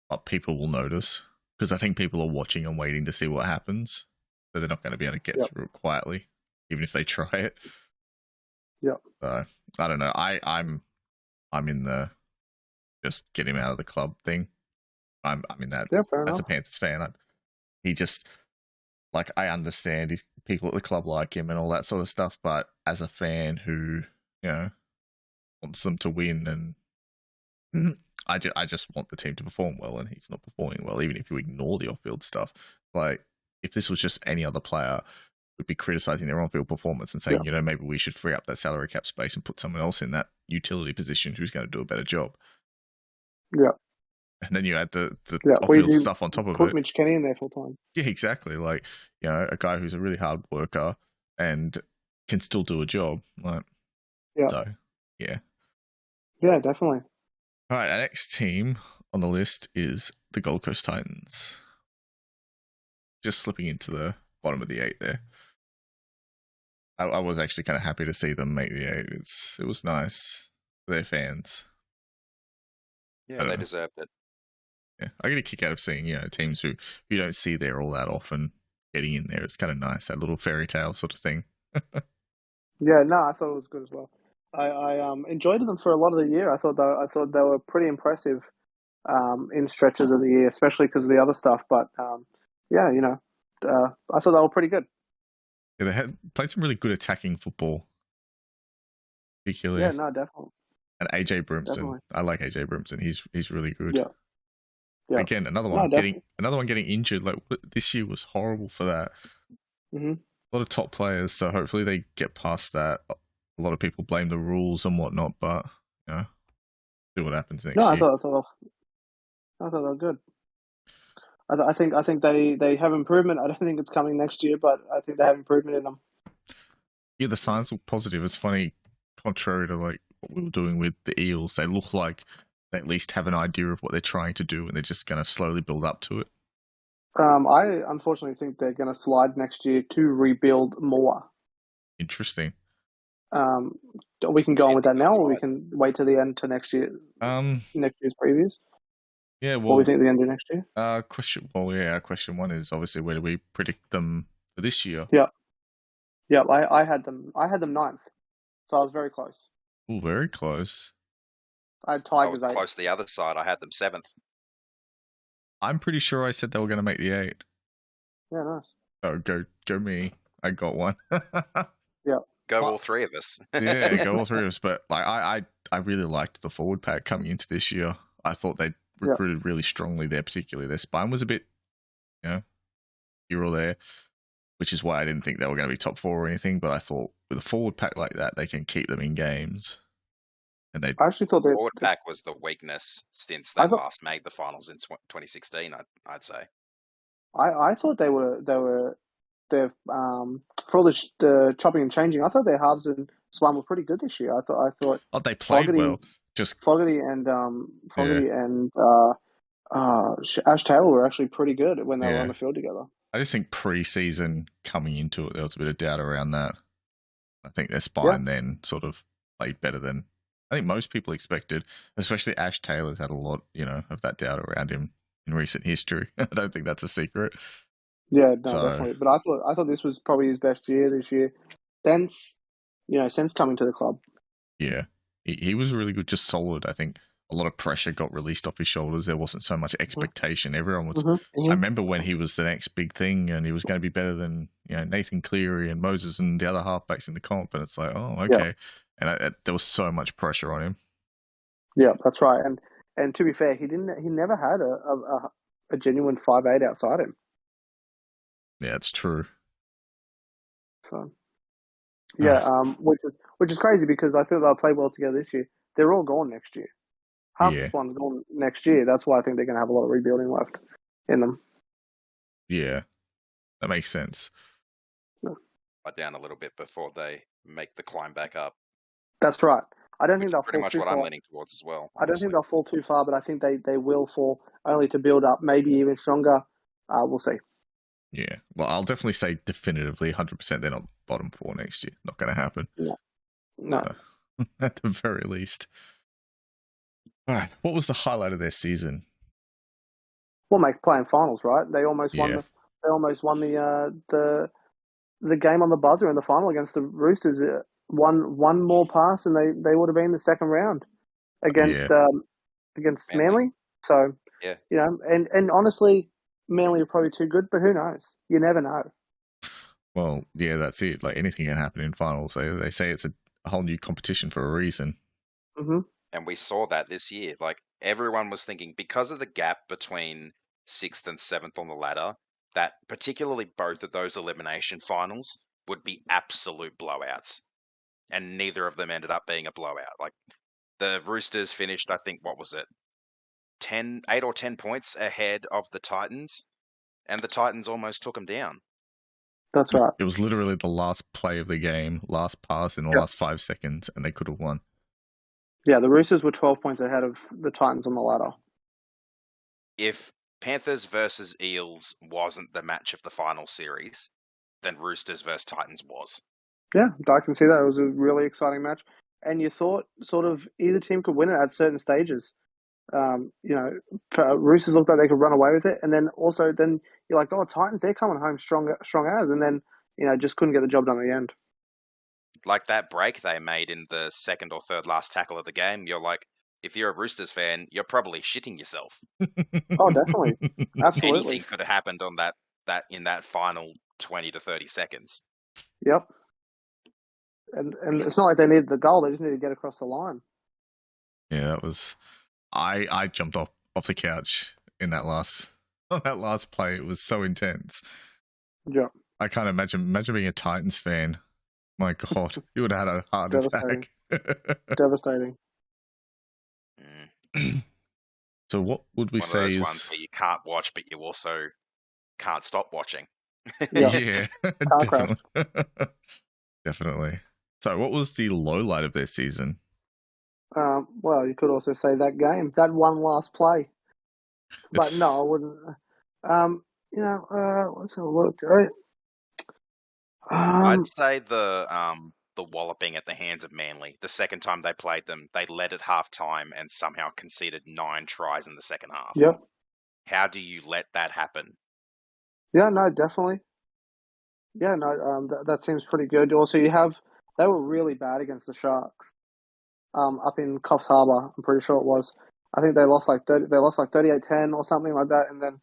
But people will notice because I think people are watching and waiting to see what happens. So they're not going to be able to get through it quietly, even if they try it. Yeah. So I don't know. I'm in the just get him out of the club thing. I'm in that as a Panthers fan. He just, like, I understand people at the club like him and all that sort of stuff, but as a fan who, wants them to win, and I just want the team to perform well, and he's not performing well, even if you ignore the off-field stuff. Like, if this was just any other player, we'd be criticizing their on-field performance and saying, maybe we should free up that salary cap space and put someone else in that utility position who's going to do a better job. Yeah. And then you add the Yeah, we off-field do stuff on top of put it. Mitch Kenny in there full time. Yeah, exactly. Like, you know, a guy who's a really hard worker and can still do a job. Like, Yeah. So, yeah. Yeah, definitely. All right, our next team on the list is the Gold Coast Titans. Just slipping into the bottom of the 8 there. I was actually kind of happy to see them make the 8. It was nice for their fans. Yeah, they deserved it. Yeah, I get a kick out of seeing, you know, teams who you don't see there all that often getting in there. It's kind of nice, that little fairy tale sort of thing. Yeah, no, I thought it was good as well. I enjoyed them for a lot of the year. I thought they were pretty impressive in stretches of the year, especially because of the other stuff. But yeah, you know, I thought they were pretty good. Yeah, they had played some really good attacking football, particularly. Yeah, no, definitely. And AJ Brimson, Definitely. I like AJ Brimson. He's really good. Yeah. Yeah. Again, another one getting injured. Like this year was horrible for that. Mm-hmm. A lot of top players, so hopefully they get past that. A lot of people blame the rules and whatnot, but you know, see what happens next year. I thought they were good. I think they have improvement. I don't think it's coming next year, but I think they have improvement in them. Yeah, the signs look positive. It's funny, contrary to like what we were doing with the Eels, they look like they at least have an idea of what they're trying to do, and they're just going to slowly build up to it. I unfortunately think they're going to slide next year to rebuild more. Interesting. We can go on with that now, or we can wait to the end to next year. Next year's previews. Yeah, well, what do we think the end of next year? Our question one is obviously where do we predict them for this year? Yeah. I had them 9th, so I was very close. Oh, very close. I had Tigers I was 8th. close to the other side. I had them 7th. I'm pretty sure I said they were going to make the 8. Yeah, nice. Oh, go me! I got one. Yeah. Go all 3 of us. Yeah, go all 3 of us. But like, I really liked the forward pack coming into this year. I thought they recruited really strongly there, particularly their spine was a bit, you know, here or there, which is why I didn't think they were going to be top 4 or anything. But I thought with a forward pack like that, they can keep them in games. And I actually thought the forward pack was the weakness since they last made the finals in 2016. I'd say. I thought they were for all the chopping and changing. I thought their halves and spine were pretty good this year. I thought. Oh, they played well. Just Fogarty and Ash Taylor were actually pretty good when they were on the field together. I just think pre-season coming into it, there was a bit of doubt around that. I think their spine then sort of played better than I think most people expected, especially Ash Taylor's had a lot, you know, of that doubt around him in recent history. I don't think that's a secret. Yeah, no, definitely. But I thought this was probably his best year this year since coming to the club. Yeah, he was really good, just solid. I think a lot of pressure got released off his shoulders. There wasn't so much expectation. Everyone was. I remember when he was the next big thing, and he was going to be better than Nathan Cleary and Moses and the other halfbacks in the comp. And it's like, oh, okay. And there was so much pressure on him. Yeah, that's right. And to be fair, he never had a genuine 5'8" outside him. Yeah, it's true. So, which is crazy because I feel they'll play well together this year. They're all gone next year. Half this one's gone next year. That's why I think they're going to have a lot of rebuilding left in them. Yeah, that makes sense. Down a little bit before they make the climb back up. That's right. I don't think they'll fall too far. Pretty much what I'm leaning towards as well. I don't think they'll fall too far, but I think they will fall only to build up, maybe even stronger. We'll see. Yeah. Well, I'll definitely say definitively 100% they're not bottom 4 next year. Not going to happen. No. At the very least. All right. What was the highlight of their season? Well, playing finals, right? They almost won. They almost won the game on the buzzer in the final against the Roosters. One more pass, and they would have been in the second round against Manly. So and honestly, Manly are probably too good, but who knows? You never know. Well, yeah, that's it. Like anything can happen in finals. They say it's a whole new competition for a reason. Mm-hmm. And we saw that this year. Like everyone was thinking, because of the gap between 6th and 7th on the ladder, that particularly both of those elimination finals would be absolute blowouts. And neither of them ended up being a blowout. Like the Roosters finished, I think, what was it? 8 or 10 points ahead of the Titans, and the Titans almost took them down. That's right. It was literally the last play of the game, last pass in the last 5 seconds, and they could have won. Yeah, the Roosters were 12 points ahead of the Titans on the ladder. If Panthers versus Eels wasn't the match of the final series, then Roosters versus Titans was. Yeah, I can see that. It was a really exciting match. And you thought sort of either team could win it at certain stages. Roosters looked like they could run away with it. And then also then you're like, oh, Titans, they're coming home strong as. And then, just couldn't get the job done at the end. Like that break they made in the second or third last tackle of the game, you're like, if you're a Roosters fan, you're probably shitting yourself. Oh, definitely. Absolutely. Anything could have happened on that in that final 20 to 30 seconds. Yep. And it's not like they needed the goal; they just needed to get across the line. Yeah, that was. I jumped off the couch in that last play. It was so intense. Yep. I can't imagine being a Titans fan. My God, you would have had a heart attack. Devastating. So what would we say one of those is ones where you can't watch, but you also can't stop watching. Yeah, definitely. So, what was the low light of their season? Well, you could also say that game, that one last play. But no, I wouldn't. Let's have a look. Right? I'd say the walloping at the hands of Manly. The second time they played them, they led at half time and somehow conceded 9 tries in the second half. Yep. How do you let that happen? Yeah, no, definitely. Yeah, no, that seems pretty good. Also, they were really bad against the Sharks. Up in Coffs Harbour, I'm pretty sure it was. I think they lost like 38-10 or something like that, and then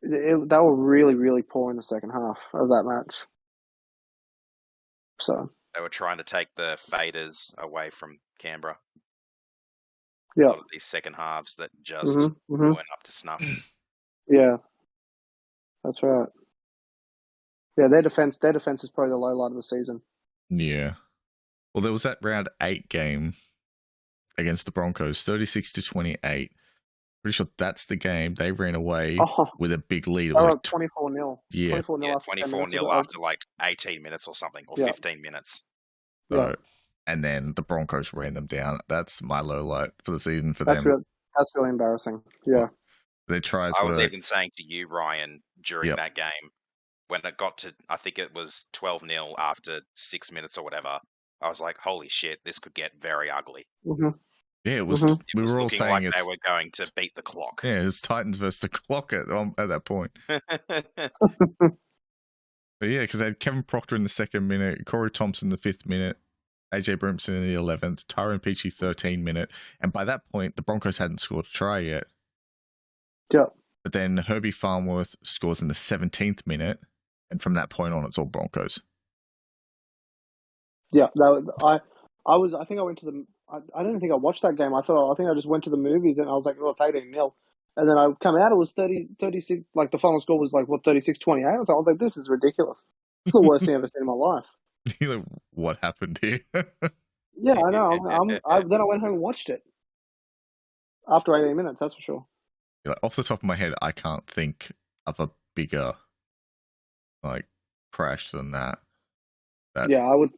they were really, really poor in the second half of that match. So they were trying to take the faders away from Canberra. Yeah, a lot of these second halves that just weren't up to snuff. Yeah, that's right. Yeah, their defense is probably the low light of the season. Yeah. Well, there was that round 8 game against the Broncos, 36-28. Pretty sure that's the game they ran away with a big lead. It was like 24-0. Yeah. 24-0 after like 18 minutes or something, or 15 minutes. So, and then the Broncos ran them down. That's my low light for the season for them. That's really embarrassing. Yeah. Their tries I was even saying to you, Ryan, during that game, when it got to, I think it was 12-0 after 6 minutes or whatever, I was like, holy shit, this could get very ugly. Mm-hmm. Yeah, it was. We were all saying like they were going to beat the clock. Yeah, it was Titans versus the clock at that point. But yeah, because they had Kevin Proctor in the 2nd minute, Corey Thompson in the 5th minute, AJ Brimson in the 11th, Tyrone Peachey 13th minute, and by that point the Broncos hadn't scored a try yet. Yeah. But then Herbie Farnworth scores in the 17th minute, and from that point on, it's all Broncos. Yeah, I think I went to the. I didn't think I watched that game. I think I just went to the movies and I was like, oh, it's 18-0. And then I come out, it was 36, like the final score was like, 36-28. So I was like, this is ridiculous. This is the worst thing I've ever seen in my life. You're like, what happened here? Yeah, I know. Then I went home and watched it. After 18 minutes, that's for sure. Like, off the top of my head, I can't think of a bigger crash than that. Yeah, I would.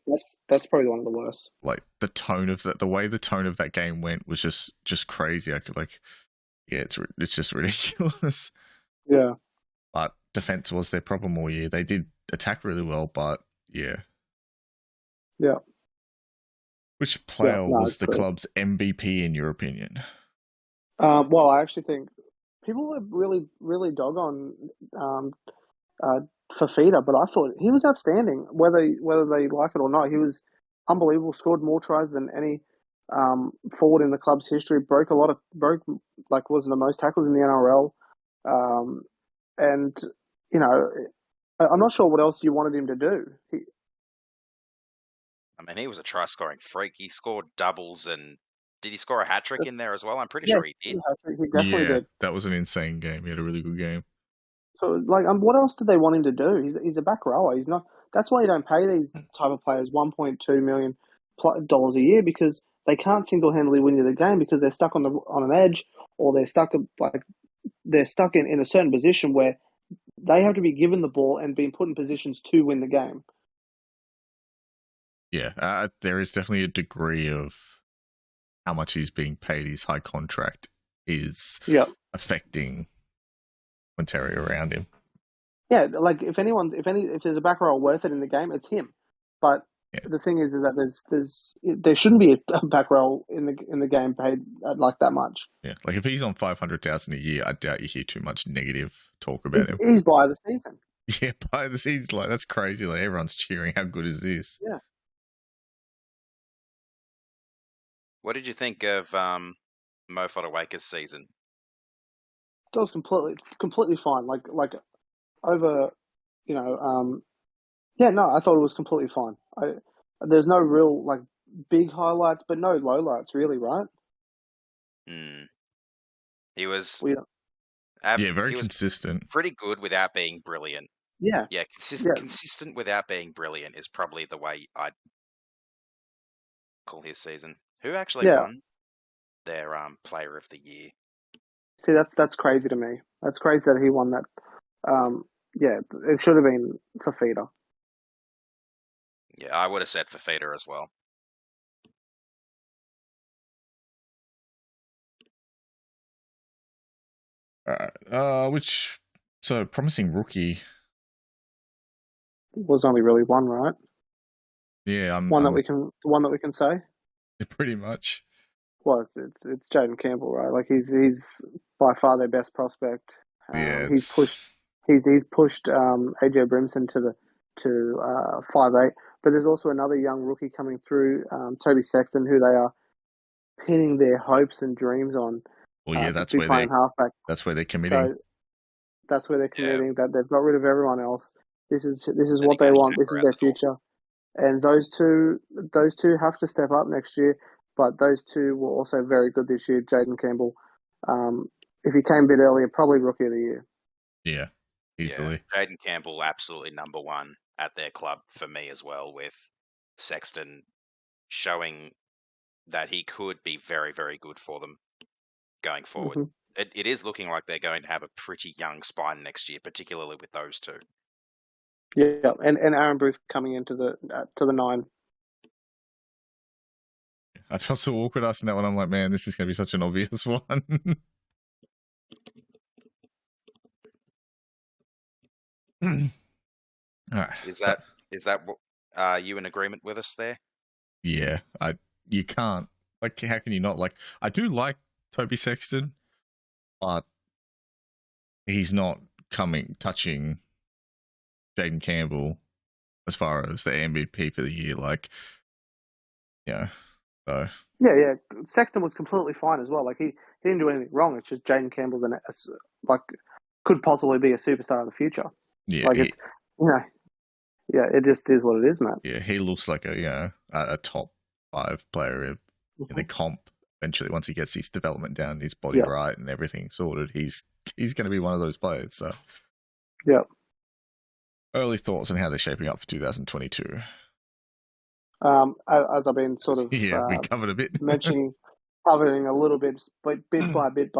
That's probably one of the worst. Like the tone of that, the way the tone of that game went was just crazy. I could it's just ridiculous. Yeah, but defense was their problem all year. They did attack really well, but yeah. Which player was the club's MVP in your opinion? Well, I actually think people were really, really dog on Fafita, but I thought he was outstanding. Whether they like it or not, he was unbelievable. Scored more tries than any forward in the club's history. Was the most tackles in the NRL. And I'm not sure what else you wanted him to do. He was a try-scoring freak. He scored doubles, and did he score a hat-trick in there as well? I'm pretty sure he did. He definitely did. That was an insane game. He had a really good game. So, what else did they want him to do? He's a back rower. He's not. That's why you don't pay these type of players $1.2 million a year, because they can't single-handedly win you the game because they're stuck on an edge, or they're stuck in a certain position where they have to be given the ball and being put in positions to win the game. Yeah, there is definitely a degree of how much he's being paid. His high contract is affecting commentary around him. Yeah, like if there's a back row worth it in the game, it's him. But the thing is that there shouldn't be a back row in the game paid like that much. Yeah, like if he's on 500,000 a year, I doubt you hear too much negative talk about him. He's by the season. Yeah, by the season, like that's crazy. Like everyone's cheering. How good is this? Yeah. What did you think of Mo Fodawaker's season? That was completely fine. Like over, I thought it was completely fine. There's no real like big highlights, but no lowlights really, right? He was very consistent. Pretty good without being brilliant. Yeah. Consistent without being brilliant is probably the way I'd call his season. Who actually won their Player of the Year? See, that's crazy to me. That's crazy that he won that. It should have been Fafita. Yeah, I would have said Fafita as well. So promising rookie was only really one, right? Yeah, one that we can say. Pretty much. Well, it's Jayden Campbell, right? Like he's by far their best prospect. He's pushed AJ Brimson to 5'8", but there's also another young rookie coming through, Toby Sexton, who they are pinning their hopes and dreams on. Well, yeah, that's where they're committing. So that's where they're committing. That they've got rid of everyone else. This is what they want. This is their future, and those two have to step up next year. But those two were also very good this year. Jayden Campbell, if he came a bit earlier, probably Rookie of the Year. Yeah, easily. Yeah, Jayden Campbell, absolutely number one at their club for me as well, with Sexton showing that he could be very, very good for them going forward. Mm-hmm. It is looking like they're going to have a pretty young spine next year, particularly with those two. Yeah, and Aaron Booth coming into the 9. I felt so awkward asking that one. I'm like, man, this is going to be such an obvious one. All right. Is that you in agreement with us there? Yeah, you can't. Like, how can you not? Like, I do like Toby Sexton, but he's not touching Jayden Campbell as far as the MVP for the year. Like, yeah. So. Yeah. Sexton was completely fine as well. Like he didn't do anything wrong. It's just Jayden Campbell could possibly be a superstar in the future. Yeah, like it just is what it is, man. Yeah, he looks like a top 5 player in the comp. Eventually, once he gets his development down, his body right, and everything sorted, he's going to be one of those players. So, yeah. Early thoughts on how they're shaping up for 2022. As I've been sort of we covered a bit, covering a little bit, but bit by bit.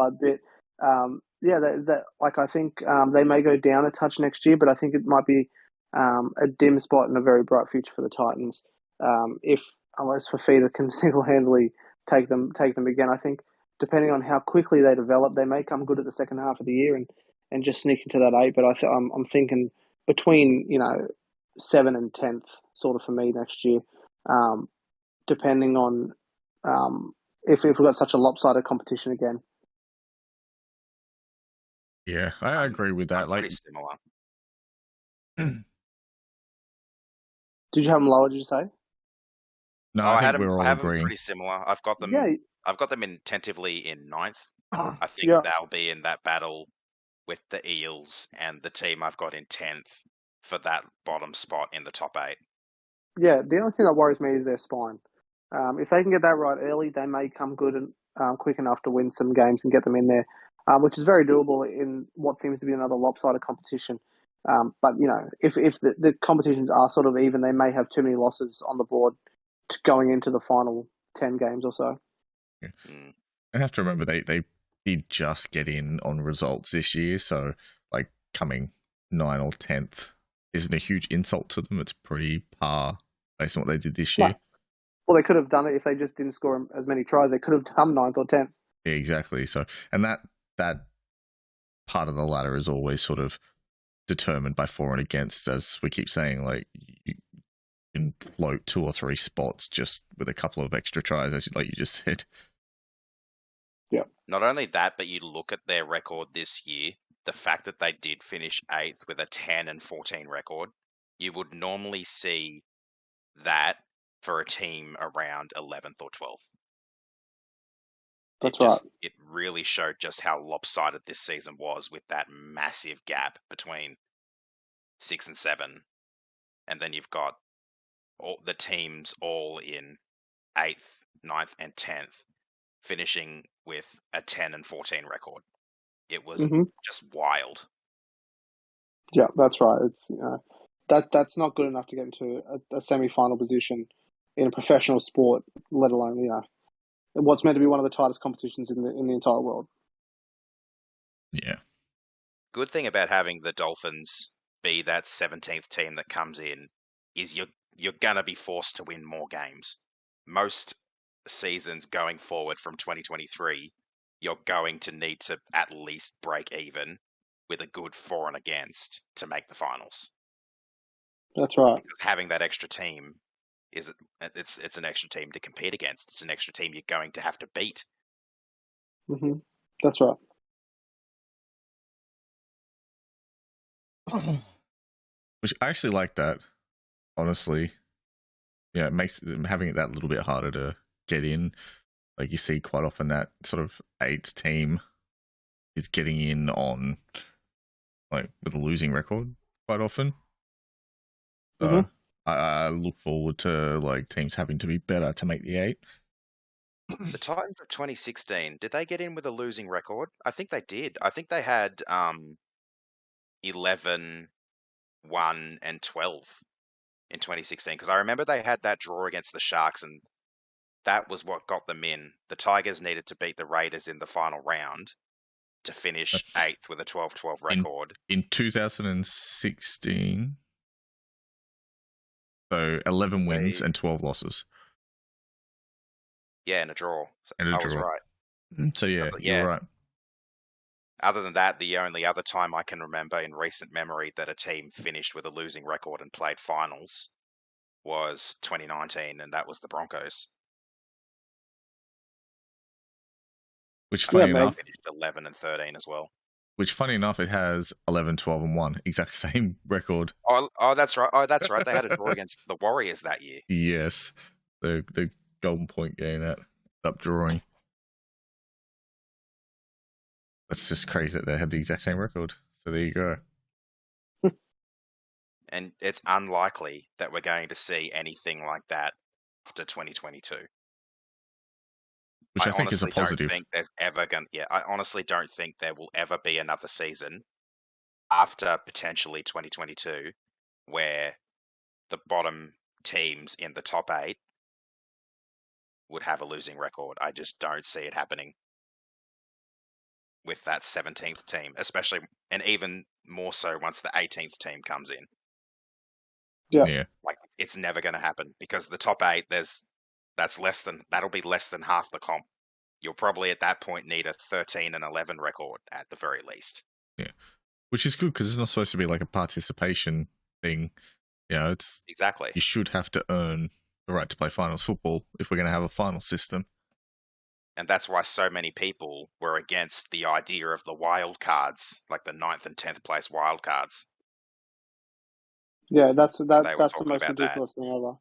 I think they may go down a touch next year, but I think it might be a dim spot and a very bright future for the Titans. Unless Fafita can single-handedly take them again, I think depending on how quickly they develop, they may come good at the second half of the year and just sneak into that 8. But I'm thinking between 7 and 10th sort of for me next year. Depending on if we've got such a lopsided competition again. Yeah, I agree with that. Pretty similar. Did you have them lower? Did you say? No, I think we're all agreeing. Them pretty similar. I've got them. Yeah. I've got them tentatively in 9th. I think they'll be in that battle with the Eels and the team I've got in 10th for that bottom spot in the top 8. Yeah, the only thing that worries me is their spine. If they can get that right early, they may come good and quick enough to win some games and get them in there, which is very doable in what seems to be another lopsided competition. But, if the competitions are sort of even, they may have too many losses on the board going into the final 10 games or so. Yeah. I have to remember they did just get in on results this year, so like coming 9 or 10th isn't a huge insult to them. It's pretty par based on what they did this year. No. Well, they could have done it if they just didn't score as many tries. They could have come 9th or 10th. Yeah, exactly. So, and that part of the ladder is always sort of determined by for and against, as we keep saying. Like you can float 2 or 3 spots just with a couple of extra tries, as like you just said. Yeah. Not only that, but you look at their record this year. The fact that they did finish 8th with a 10-14 record, you would normally see that for a team around 11th or 12th. That's right. It really showed just how lopsided this season was, with that massive gap between 6 and 7. And then you've got all the teams all in 8th, 9th, and 10th, finishing with a 10-14 record. It was just wild. Yeah, that's right. It's that's not good enough to get into a semi-final position in a professional sport, let alone what's meant to be one of the tightest competitions in the entire world. Yeah. Good thing about having the Dolphins be that 17th team that comes in is you're gonna be forced to win more games. Most seasons going forward from 2023, you're going to need to at least break even with a good for and against to make the finals. That's right. Because having that extra team it's an extra team to compete against. It's an extra team you're going to have to beat. That's right. Which I actually like that, honestly. Yeah, it makes having it that little bit harder to get in. Like you see quite often that sort of 8th team is getting in on like with a losing record quite often. So I look forward to like teams having to be better to make the 8. The Titans of 2016, did they get in with a losing record? I think they did. I think they had 11, 1, and 12 in 2016, because I remember they had that draw against the Sharks, and that was what got them in. The Tigers needed to beat the Raiders in the final round to finish 8th with a 12-12 record. In 2016, so 11 wins and 12 losses. Yeah, in a draw. I was right. So yeah, you're right. Other than that, the only other time I can remember in recent memory that a team finished with a losing record and played finals was 2019, and that was the Broncos. Which, funny enough, finished 11 and 13 as well. Which, funny enough, it has 11, 12, and 1. Exact same record. Oh, that's right. They had a draw against the Warriors that year. Yes. The Golden Point game that up drawing. That's just crazy that they had the exact same record. So there you go. And it's unlikely that we're going to see anything like that after 2022. Which I think is a positive. I honestly don't think there will ever be another season after potentially 2022 where the bottom teams in the top 8 would have a losing record. I just don't see it happening with that 17th team, especially, and even more so once the 18th team comes in. Yeah. Like, it's never going to happen, because the top 8, that'll be less than half the comp. You'll probably at that point need a 13 and 11 record at the very least. Yeah. Which is good, because it's not supposed to be like a participation thing. It's exactly. You should have to earn the right to play finals football if we're going to have a final system. And that's why so many people were against the idea of the wild cards, like the 9th and 10th place wild cards. Yeah, that's the most ridiculous thing ever.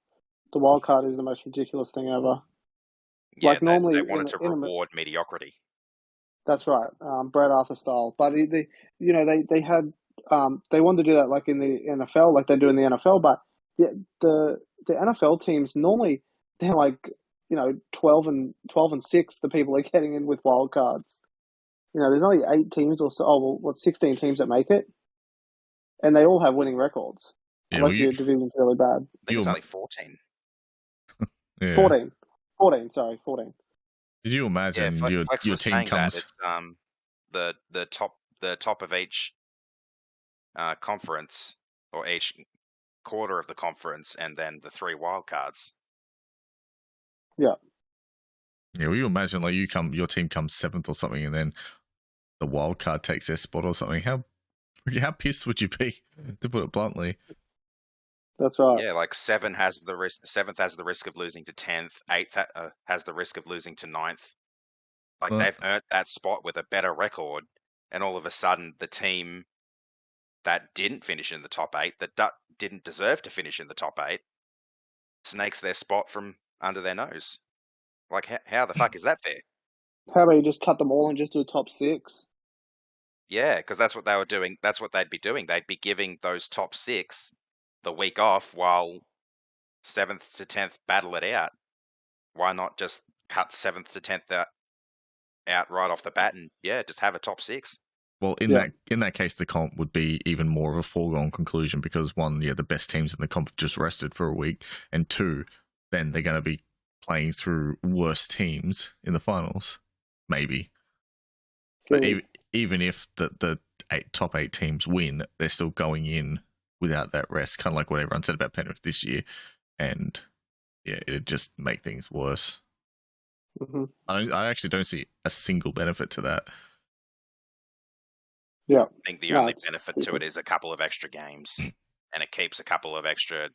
The wild card is the most ridiculous thing ever. Yeah, like normally they wanted to reward mediocrity. That's right, Brad Arthur style. But they had they wanted to do that like in the NFL, like they do in the NFL. But the NFL teams normally they're like 12 and 6. The people are getting in with wild cards. There's only 8 teams or so. 16 teams that make it, and they all have winning records. Yeah, unless your division's really bad. I think it's only 14. Yeah. 14. Sorry, 14. Did you imagine Flex your was team saying comes? that it's the top of each conference, or each quarter of the conference, and then the 3 wild cards. Yeah, will you imagine like your team comes 7th or something, and then the wild card takes their spot or something? How pissed would you be, to put it bluntly? That's right. Yeah, like 7th has the risk of losing to 10th. 8th has the risk of losing to 9th. Like they've earned that spot with a better record, and all of a sudden the team that didn't finish in the top 8, that didn't deserve to finish in the top 8, snakes their spot from under their nose. Like, how the fuck is that fair? How about you just cut them all and just do a top 6? Yeah, because that's what they were doing. That's what they'd be doing. They'd be giving those top 6 the week off while 7th to 10th battle it out. Why not just cut 7th to 10th out right off the bat and just have a top 6? Well, in that case, the comp would be even more of a foregone conclusion because 1, the best teams in the comp just rested for a week, and 2, then they're going to be playing through worse teams in the finals, maybe. But even if the top 8 teams win, they're still going in without that rest, kind of like what everyone said about Penrith this year, and it'd just make things worse. Mm-hmm. I actually don't see a single benefit to that. Yeah, I think the only benefit to it is a couple of extra games, and it keeps a couple of extra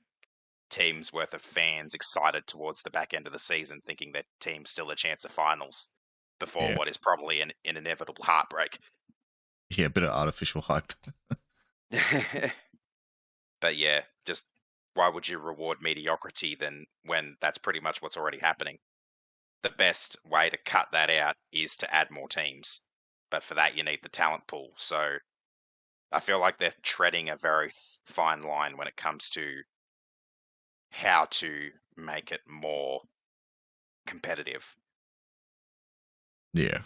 teams worth of fans excited towards the back end of the season, thinking that team's still a chance of finals before what is probably an inevitable heartbreak. Yeah, a bit of artificial hype. But just why would you reward mediocrity then when that's pretty much what's already happening? The best way to cut that out is to add more teams. But for that, you need the talent pool. So I feel like they're treading a very fine line when it comes to how to make it more competitive. Yeah.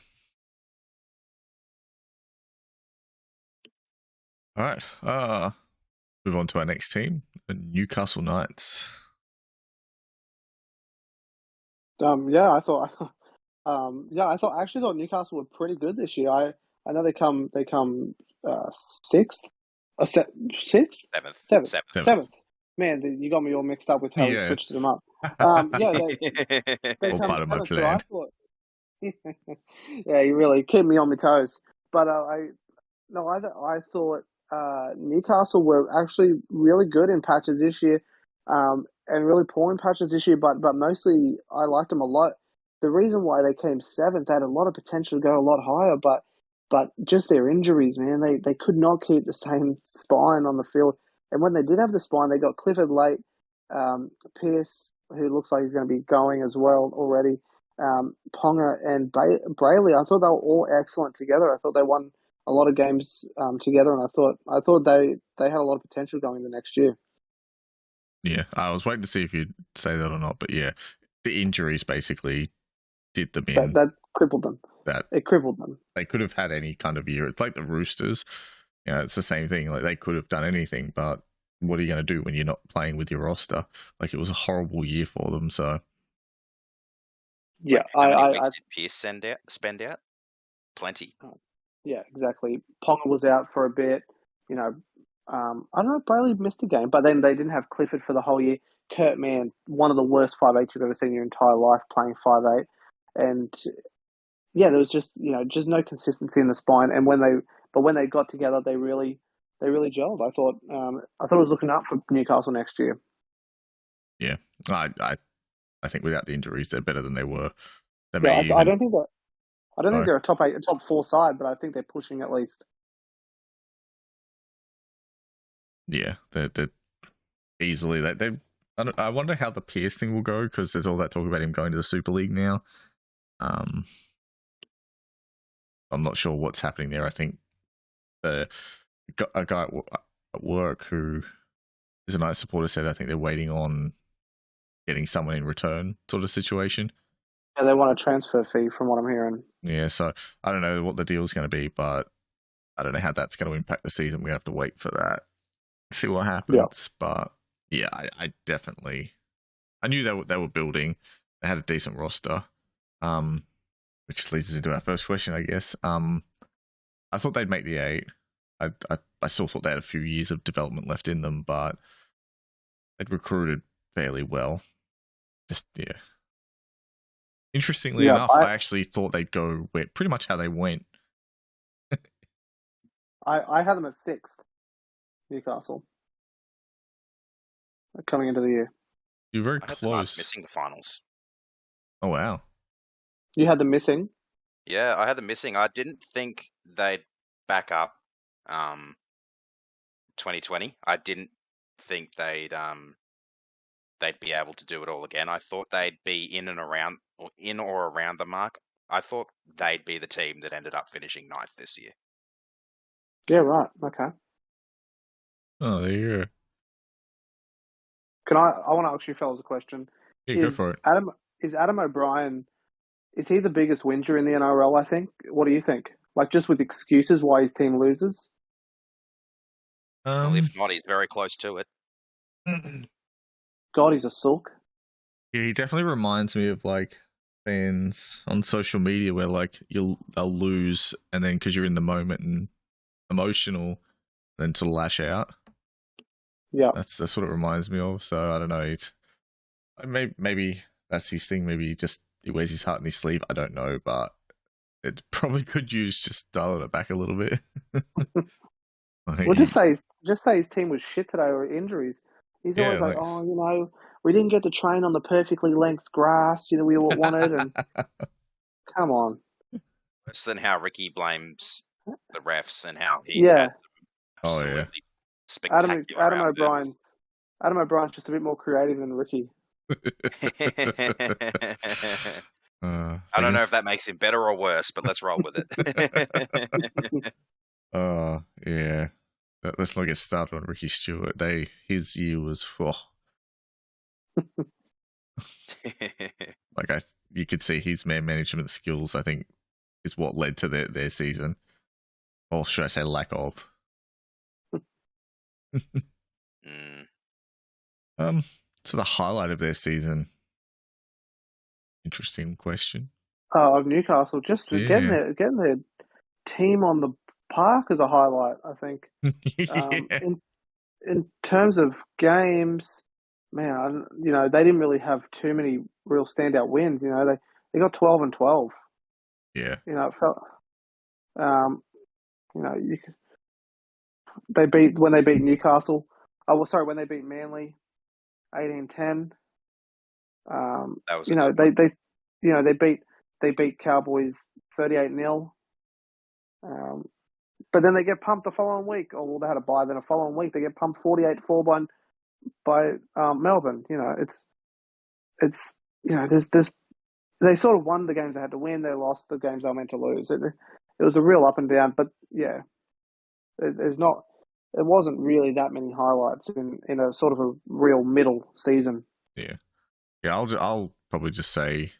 All right. Move on to our next team, the Newcastle Knights. I actually thought Newcastle were pretty good this year. I know they come 6th, sixth, seventh. Man, you got me all mixed up with how you switched them up. They come part of my 7th, plan. but I thought, you really keep me on my toes. But I thought Newcastle were actually really good in patches this year. And really poor in patches this year, but mostly I liked them a lot. The reason why they came 7th, they had a lot of potential to go a lot higher, but just their injuries, man, they could not keep the same spine on the field. And when they did have the spine, they got Clifford late, Pearce, who looks like he's going to be going as well already, Ponga and Brayley. I thought they were all excellent together. I thought they won a lot of games together, and I thought they had a lot of potential going into next year. Yeah, I was waiting to see if you'd say that or not, but the injuries basically did them in. That crippled them. It crippled them. They could have had any kind of year. It's like the Roosters. It's the same thing. Like they could have done anything, but what are you going to do when you're not playing with your roster? Like it was a horrible year for them. So yeah, how many weeks did Pearce spend out? Plenty. Yeah, exactly. Ponga was out for a bit. I don't know if Brayley missed a game, but then they didn't have Clifford for the whole year. Kurt Mann, one of the worst 5'8" you've ever seen in your entire life, playing 5'8", and there was just no consistency in the spine. And when they got together, they really gelled. I thought it was looking up for Newcastle next year. Yeah, I think without the injuries, they're better than they were. I don't think they're a top 8, a top 4 side, but I think they're pushing at least. Yeah, they're easily. I wonder how the Pearce thing will go because there's all that talk about him going to the Super League now. I'm not sure what's happening there. I think a guy at work who is a Knights supporter said I think they're waiting on getting someone in return sort of situation. Yeah, they want a transfer fee from what I'm hearing. Yeah, so I don't know what the deal's going to be, but I don't know how that's going to impact the season. We're going to have to wait for that. See what happens, but I definitely, I knew they were building. They had a decent roster. which leads us into our first question, I guess. I thought they'd make the 8. I still thought they had a few years of development left in them, but they'd recruited fairly well. Just, yeah. Interestingly enough, I actually thought they'd go pretty much how they went. I had them at 6th, Newcastle, coming into the year. You're very I had close. them missing the finals. Oh, wow. You had them missing? Yeah, I had them missing. I didn't think they'd back up 2020. I didn't think they'd be able to do it all again. I thought they'd be in or around the mark. I thought they'd be the team that ended up finishing 9th this year. Yeah, right. Okay. Oh, there you go. I want to ask you fellas a question. Yeah, go for it. Adam O'Brien, is he the biggest whinger in the NRL, I think? What do you think? Like, just with excuses why his team loses? Well, if not, he's very close to it. God, he's a sulk. Yeah, he definitely reminds me of, like, fans on social media where, like, they'll lose, and then because you're in the moment and emotional, then to lash out. Yeah. That's what it reminds me of. So, I don't know. Maybe that's his thing. Maybe he wears his heart in his sleeve. I don't know, but it probably could use just dialing it back a little bit. Well, just say his team was shit today or injuries. He's always like, oh, we didn't get to train on the perfectly length grass, we wanted, and come on. Worse than how Ricky blames the refs and how he's had absolutely spectacular Adam O'Brien's just a bit more creative than Ricky. I don't know if that makes him better or worse, but let's roll with it. Yeah. Let's not get started on Ricky Stewart. His year was like you could see his man management skills, I think, is what led to their season. Or should I say lack of? So the highlight of their season. Interesting question. Of Newcastle, just getting their team on the park as a highlight, I think. In terms of games, man, they didn't really have too many real standout wins. They got 12 and 12. Yeah. It felt, when they beat Newcastle. When they beat Manly, 18-10. That was they beat Cowboys 38-0. But then they get pumped the following week. They had a bye. Then the following week they get pumped 48-4 by Melbourne. They sort of won the games they had to win. They lost the games they were meant to lose. It was a real up and down. But yeah, it wasn't really that many highlights in a sort of a real middle season. Yeah. I'll probably just say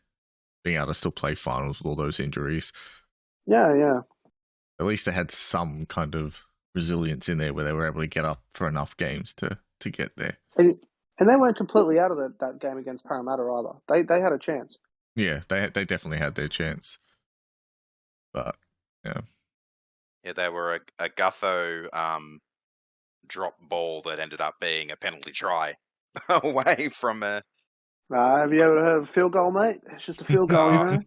being able to still play finals with all those injuries. Yeah. At least they had some kind of resilience in there where they were able to get up for enough games to get there. And they weren't completely out of that game against Parramatta either. They had a chance. Yeah, they definitely had their chance. But, yeah. Yeah, they were a Gutho drop ball that ended up being a penalty try away from a... have you ever heard of a field goal, mate? It's just a field goal,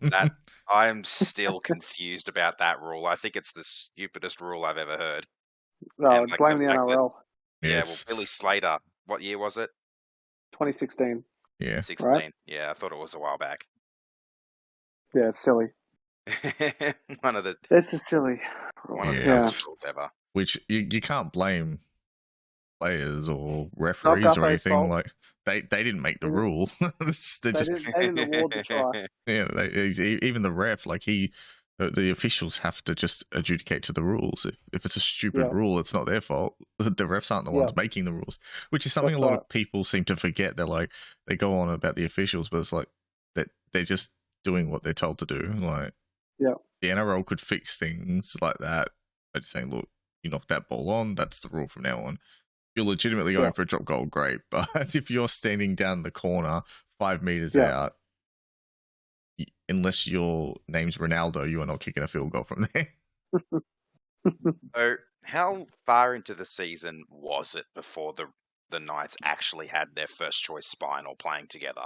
I'm still confused about that rule. I think it's the stupidest rule I've ever heard. No, blame the NRL. Billy Slater, what year was it? 2016. Yeah. 16. Right? Yeah, I thought it was a while back. Yeah, it's silly. It's a silly rule. One of the dumbest rules ever. Which you can't blame players or referees or anything. Fault. Like they didn't make the rule. They didn't award the try. Yeah, even the ref, like the officials have to just adjudicate to the rules. If it's a stupid rule, it's not their fault. The refs aren't the ones making the rules, which is something a lot of people seem to forget. They go on about the officials, but it's like that they're just doing what they're told to do. Like, the NRL could fix things like that by just saying, look, you knocked that ball on, that's the rule from now on. You're legitimately going for a drop goal, great. But if you're standing down the corner 5 meters out, unless your name's Ronaldo, you are not kicking a field goal from there. So, how far into the season was it before the Knights actually had their first choice spine all playing together?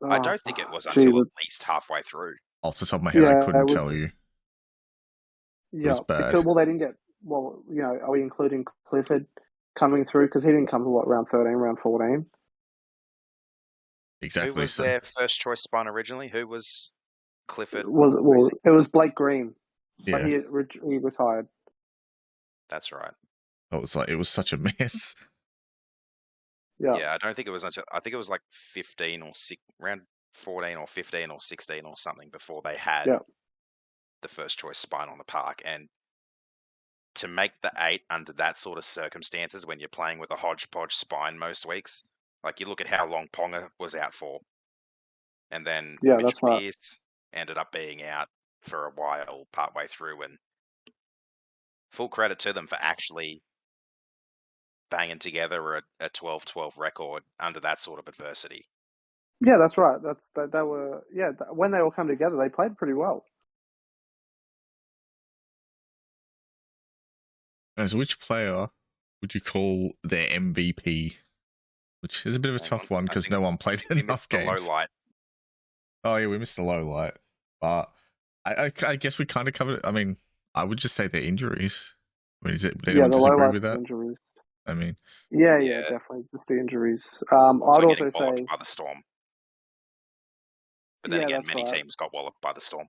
I don't think it was until at least halfway through. Off the top of my head, I couldn't tell you. Yeah, was bad. because they didn't get. Well, are we including Clifford coming through? Because he didn't come to round 13, round 14. Exactly. Who was their first choice spine originally? Who was Clifford? It was Blake Green, but Yeah, he retired. That's right. it was such a mess. Yeah, I don't think it was until I think it was like 15 or around 14 or 15 or 16 or something before they had the first choice spine on the park. And to make the 8 under that sort of circumstances when you're playing with a hodgepodge spine most weeks, like you look at how long Ponga was out for, and then Mitchell Pearce ended up being out for a while partway through, and full credit to them for actually banging together a 12-12 record under that sort of adversity. Yeah, that's right. They were when they all come together, they played pretty well. So which player would you call their MVP? Which is a bit of a tough one because no one played enough games. Low light. Oh yeah, we missed the low light, but I guess we kind of covered it. I mean, I would just say their injuries. I mean, would anyone disagree with that? Injuries. I mean, yeah, definitely just the injuries. Also I'd also say by the Storm, but then again, many teams got walloped by the Storm.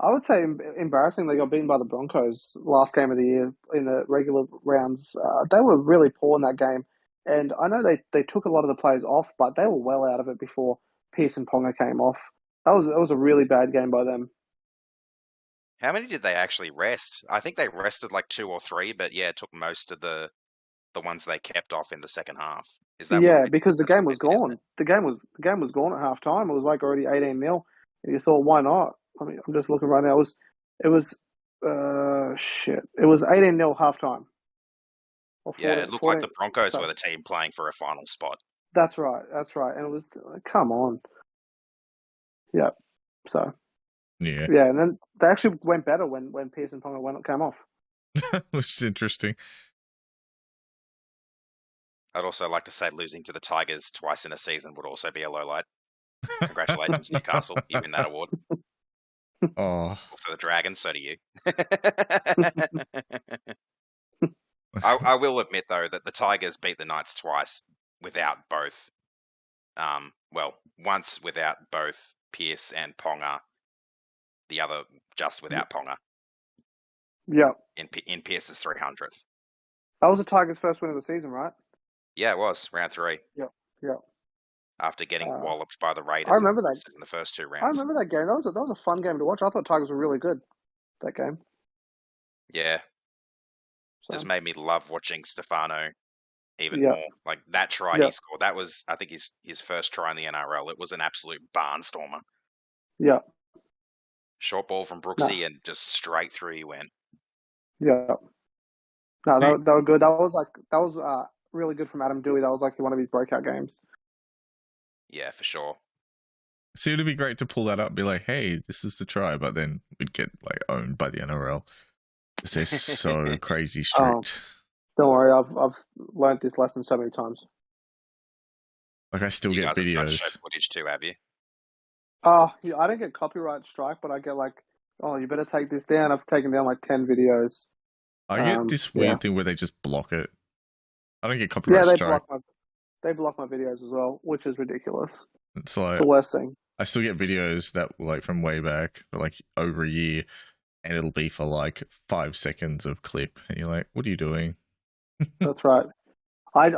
I would say embarrassing. They got beaten by the Broncos last game of the year in the regular rounds. They were really poor in that game, and I know they took a lot of the players off, but they were well out of it before Pearce and Ponga came off. That was a really bad game by them. How many did they actually rest? I think they rested like 2 or 3, but it took most of the ones they kept off in the second half. Is that because the game was gone. The game was gone at half time. It was like already 18-0. And you thought, why not? I mean, I'm just looking right now. It was 18-0 half time. It looked like the Broncos were the team playing for a final spot. That's right. And it was come on. Yeah. So. Yeah. Yeah, and then they actually went better when Pearce and Ponga came off. Which is interesting. I'd also like to say losing to the Tigers twice in a season would also be a low light. Congratulations, Newcastle. You win that award. Oh. Also the Dragons, so do you. I will admit, though, that the Tigers beat the Knights twice without both. Once without both Pearce and Ponga. The other just without Ponga. Yeah. In Pearce's 300th. That was the Tigers' first win of the season, right? Yeah, it was. Round 3. Yep. After getting walloped by the Raiders I remember that in the first 2 rounds. I remember that game. That was a fun game to watch. I thought Tigers were really good, that game. Yeah. So. Just made me love watching Stefano even more. Like that try he scored, that was, I think, his first try in the NRL. It was an absolute barnstormer. Yeah. Short ball from Brooksy and just straight through he went. Yeah. No, they were good. That was really good from Adam Dewey. That was like one of his breakout games. Yeah, for sure. So it'd be great to pull that up and be like, hey, this is the try, but then we'd get like owned by the NRL. Because they're so crazy strict. Don't worry, I've learned this lesson so many times. Like I still get videos. Show footage too, have you? I don't get copyright strike, but I get like, oh, you better take this down. I've taken down like 10 videos. I get this weird thing where they just block it. I don't get copyright strike. They block my videos as well, which is ridiculous. It's like the worst thing. I still get videos that were like from way back, for like over a year, and it'll be for like 5 seconds of clip, and you're like, "What are you doing?" That's right. I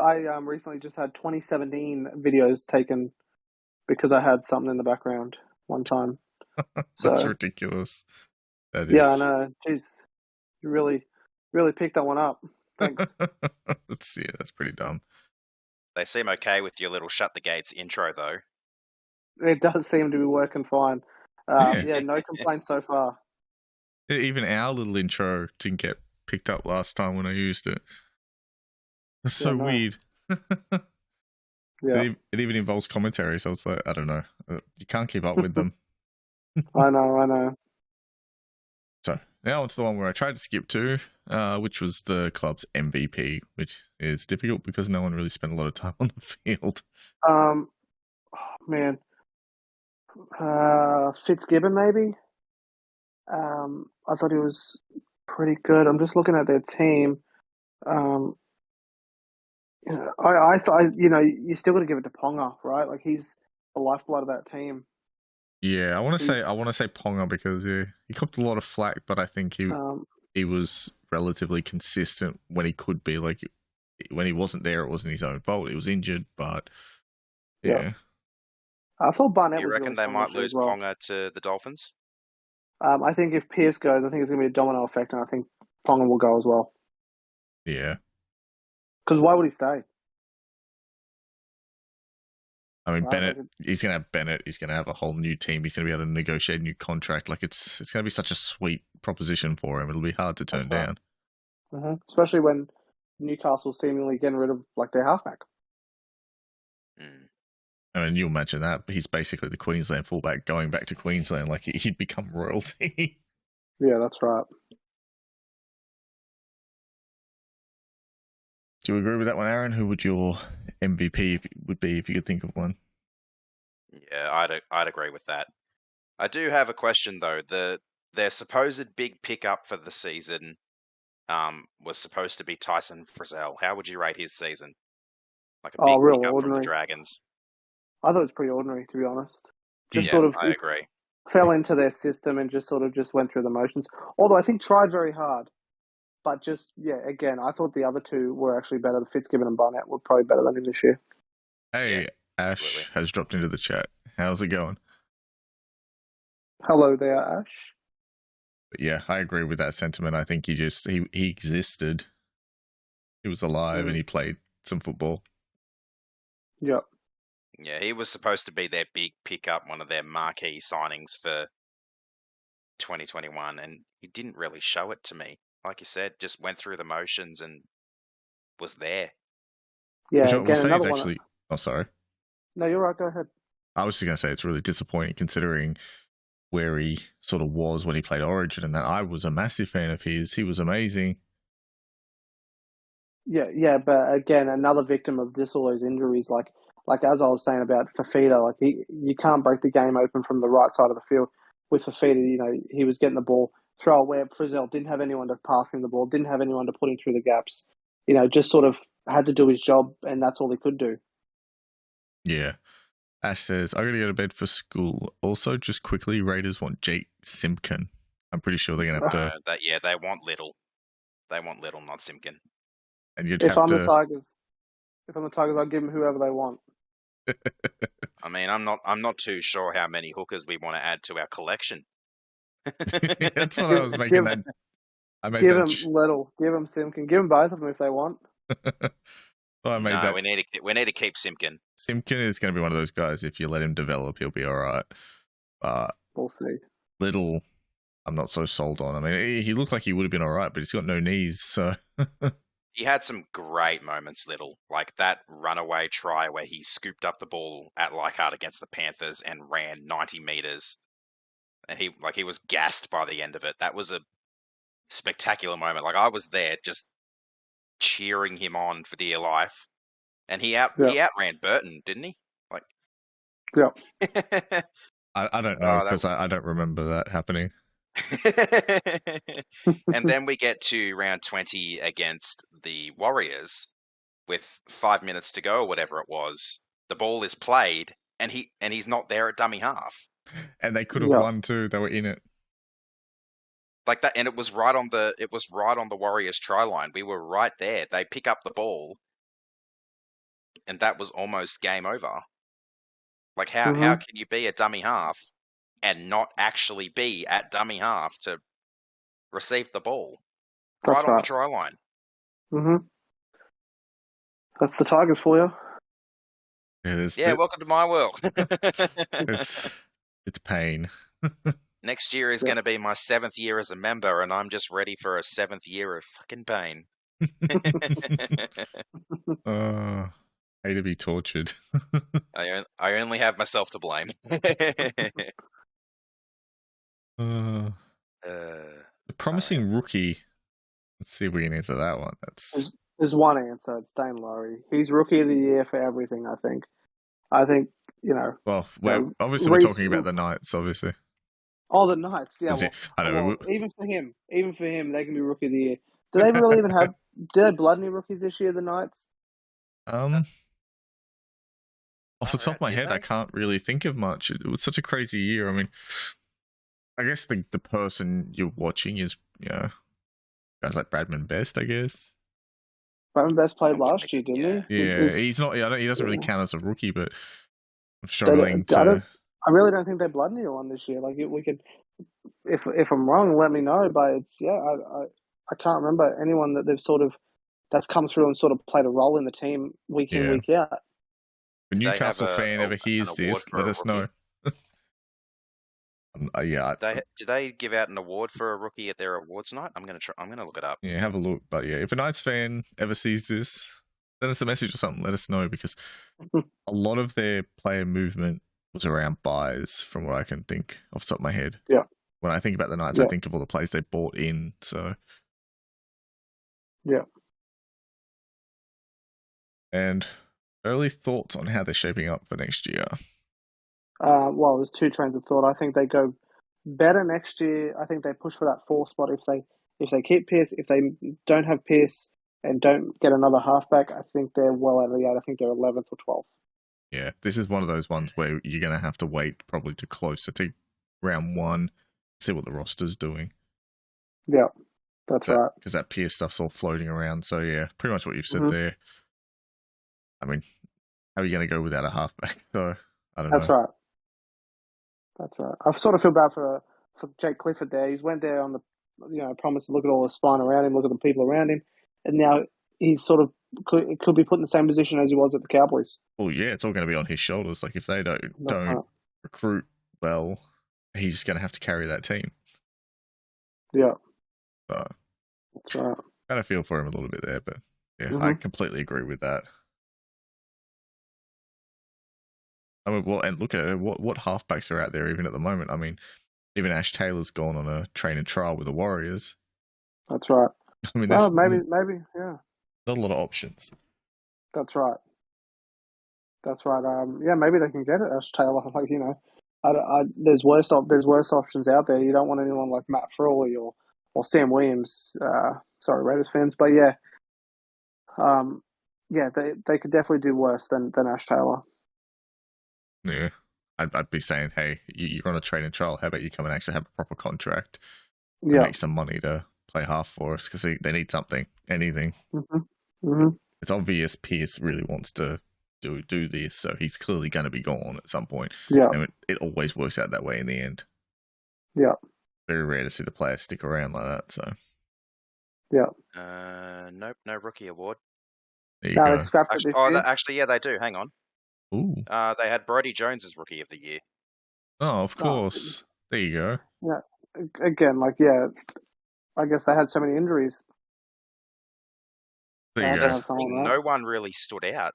recently just had 2017 videos taken because I had something in the background one time. That's ridiculous. That is. Yeah, I know. Jeez, you really picked that one up. Thanks. That's pretty dumb. They seem okay with your little shut the gates intro, though. It does seem to be working fine. No complaints so far. Even our little intro didn't get picked up last time when I used it. That's so weird. Yeah, It even involves commentary, so it's like, I don't know. You can't keep up with them. I know. So now it's the one where I tried to skip to, which was the club's MVP, which is difficult because no one really spent a lot of time on the field. Oh, man, Fitzgibbon maybe. I thought he was pretty good. I'm just looking at their team. I thought you still got to give it to Ponga, right? Like he's the lifeblood of that team. Yeah, I want to say Ponga because he copped a lot of flack, but I think he was relatively consistent when he could be. Like when he wasn't there, it wasn't his own fault. He was injured, but yeah. I thought Barnett. You was reckon really they strong might this year lose as well. Ponga to the Dolphins? I think if Pierce goes, I think it's going to be a domino effect, and I think Ponga will go as well. Yeah. Because why would he stay? I mean, Right, Bennett. like He's going to have Bennett. He's going to have a whole new team. He's going to be able to negotiate a new contract. Like it's going to be such a sweet proposition for him. It'll be hard to turn down. Mm-hmm. Especially when Newcastle seemingly getting rid of like their halfback. I mean, you imagine that. He's basically the Queensland fullback going back to Queensland. Like he'd become royalty. Yeah, that's right. Do you agree with that one, Aaron? Who would your MVP would be if you could think of one? Yeah, I'd agree with that. I do have a question though. Their supposed big pickup for the season was supposed to be Tyson Frizzell. How would you rate his season? Like a big real pickup from the ordinary. Dragons. I thought it was pretty ordinary, to be honest. Just Yeah, sort of I agree. fell into their system and just sort of just went through the motions. Although I think tried very hard. But just, again, I thought the other two were actually better. Fitzgibbon and Barnett were probably better than him this year. Hey, Yeah, Ash absolutely. has dropped into the chat. How's it going? Hello there, Ash. But yeah, I agree with that sentiment. I think he existed. He was alive and he played some football. Yep. Yeah, he was supposed to be their big pickup, one of their marquee signings for 2021, and he didn't really show it to me. Like you said, just went through the motions and was there. Yeah, Which I again, will say another is one. actually. Oh, sorry. No, you're right. Go ahead. I was just going to say it's really disappointing considering where he sort of was when he played Origin, and that I was a massive fan of his. He was amazing. Yeah, but again, another victim of just all those injuries. Like as I was saying about Fafita, like you can't break the game open from the right side of the field. With Fafita, he was getting the ball, throw it where Frizzell didn't have anyone to pass him the ball, didn't have anyone to put him through the gaps. Just sort of had to do his job, and that's all he could do. Yeah. Ash says, I got to go to bed for school. Also, just quickly, Raiders want Jake Simpkin. I'm pretty sure they're going to have to... They want Little. They want Little, not Simpkin. And you'd If have I'm to... the Tigers, I'll give them whoever they want. I mean, I'm not too sure how many hookers we want to add to our collection. That's what I was making that... Give him Little, give him Simpkin, give them both of them if they want. We need to keep Simpkin. Simpkin is going to be one of those guys. If you let him develop, he'll be all right. But we'll see. Little, I'm not so sold on. I mean, he looked like he would have been all right, but he's got no knees, so. He had some great moments, Little, like that runaway try where he scooped up the ball at Leichhardt against the Panthers and ran 90 meters, and he was gassed by the end of it. That was a spectacular moment. Like I was there, just cheering him on for dear life, and he outran Burton, didn't he? Like, yeah. I don't know because I don't remember that happening. And then we get to round 20 against the Warriors with 5 minutes to go or whatever it was. The ball is played and he's not there at dummy half. And they could have won too. They were in it. Like that, and it was right on the Warriors try line. We were right there. They pick up the ball and that was almost game over. Like how can you be a dummy half and not actually be at dummy half to receive the ball right on the try line? Mm-hmm. That's the Tigers for you. Yeah, welcome to my world. It's pain. Next year is going to be my 7th year as a member, and I'm just ready for a 7th year of fucking pain. Pay to be tortured. I only have myself to blame. The promising rookie. Let's see if we can answer that one. That's There's one answer. It's Dane Laurie. He's rookie of the year for everything. I think, well. Reece- We're talking about the Knights, obviously. Oh, the Knights. Yeah, well, I don't know. even for him, they can be rookie of the year. Do they really even have? Do they blood any rookies this year? The Knights. Off the top of my head, I can't really think of much. It was such a crazy year. I mean, I guess the person you're watching is, guys like Bradman Best, I guess. Bradman Best played last year, didn't he? Yeah, he's not. He doesn't really count as a rookie, but I'm struggling to. I really don't think they blood anyone this year. Like we could, if I'm wrong, let me know. But it's I can't remember anyone that they've that's come through and sort of played a role in the team week in, week out. If a Newcastle fan ever hears this, let us know. Do they give out an award for a rookie at their awards night? I'm gonna look it up. Yeah, have a look. But yeah, if a Knights fan ever sees this, send us a message or something. Let us know, because a lot of their player movement was around buys, from what I can think off the top of my head. Yeah. When I think about the Knights, I think of all the players they bought in. So. Yeah. And early thoughts on how they're shaping up for next year. Well, there's two trains of thought. I think they go better next year. I think they push for that 4th spot if they keep Pearce. If they don't have Pearce and don't get another halfback, I think they're well out of the 8. I think they're 11th or 12th. Yeah, this is one of those ones where you're going to have to wait probably to closer to round 1, see what the roster's doing. Yeah, that's right. Because that Pearce stuff's all floating around. So yeah, pretty much what you've said there. I mean, how are you going to go without a halfback? So I don't know. That's right. That's right. I sort of feel bad for Jake Clifford there. He's went there on the, promised to look at all the spine around him, look at the people around him, and now he's sort of could be put in the same position as he was at the Cowboys. Well, yeah, it's all going to be on his shoulders. Like if they don't recruit well, he's going to have to carry that team. Yeah. So that's right. Kind of feel for him a little bit there, but yeah, I completely agree with that. I mean, well, and look at it. What halfbacks are out there even at the moment? I mean, even Ash Taylor's gone on a training trial with the Warriors. That's right. I mean, maybe, yeah. Not a lot of options. That's right. That's right. Yeah, maybe they can get it, Ash Taylor. Like there's worse options out there. You don't want anyone like Matt Frawley or Sam Williams. Sorry, Raiders fans, but yeah, they could definitely do worse than Ash Taylor. Yeah, I'd be saying, hey, you're on a training trial. How about you come and actually have a proper contract and make some money to play half for us, because they need something, anything. It's obvious Pearce really wants to do this, so he's clearly going to be gone at some point. Yeah, and it always works out that way in the end. Yeah, very rare to see the player stick around like that. So yeah, nope, no rookie award. There you go. Actually, yeah, they do. Hang on. Ooh. They had Brodie Jones as Rookie of the Year. Oh, of course. There you go. Yeah. Again, I guess they had so many injuries. There you go. No one really stood out.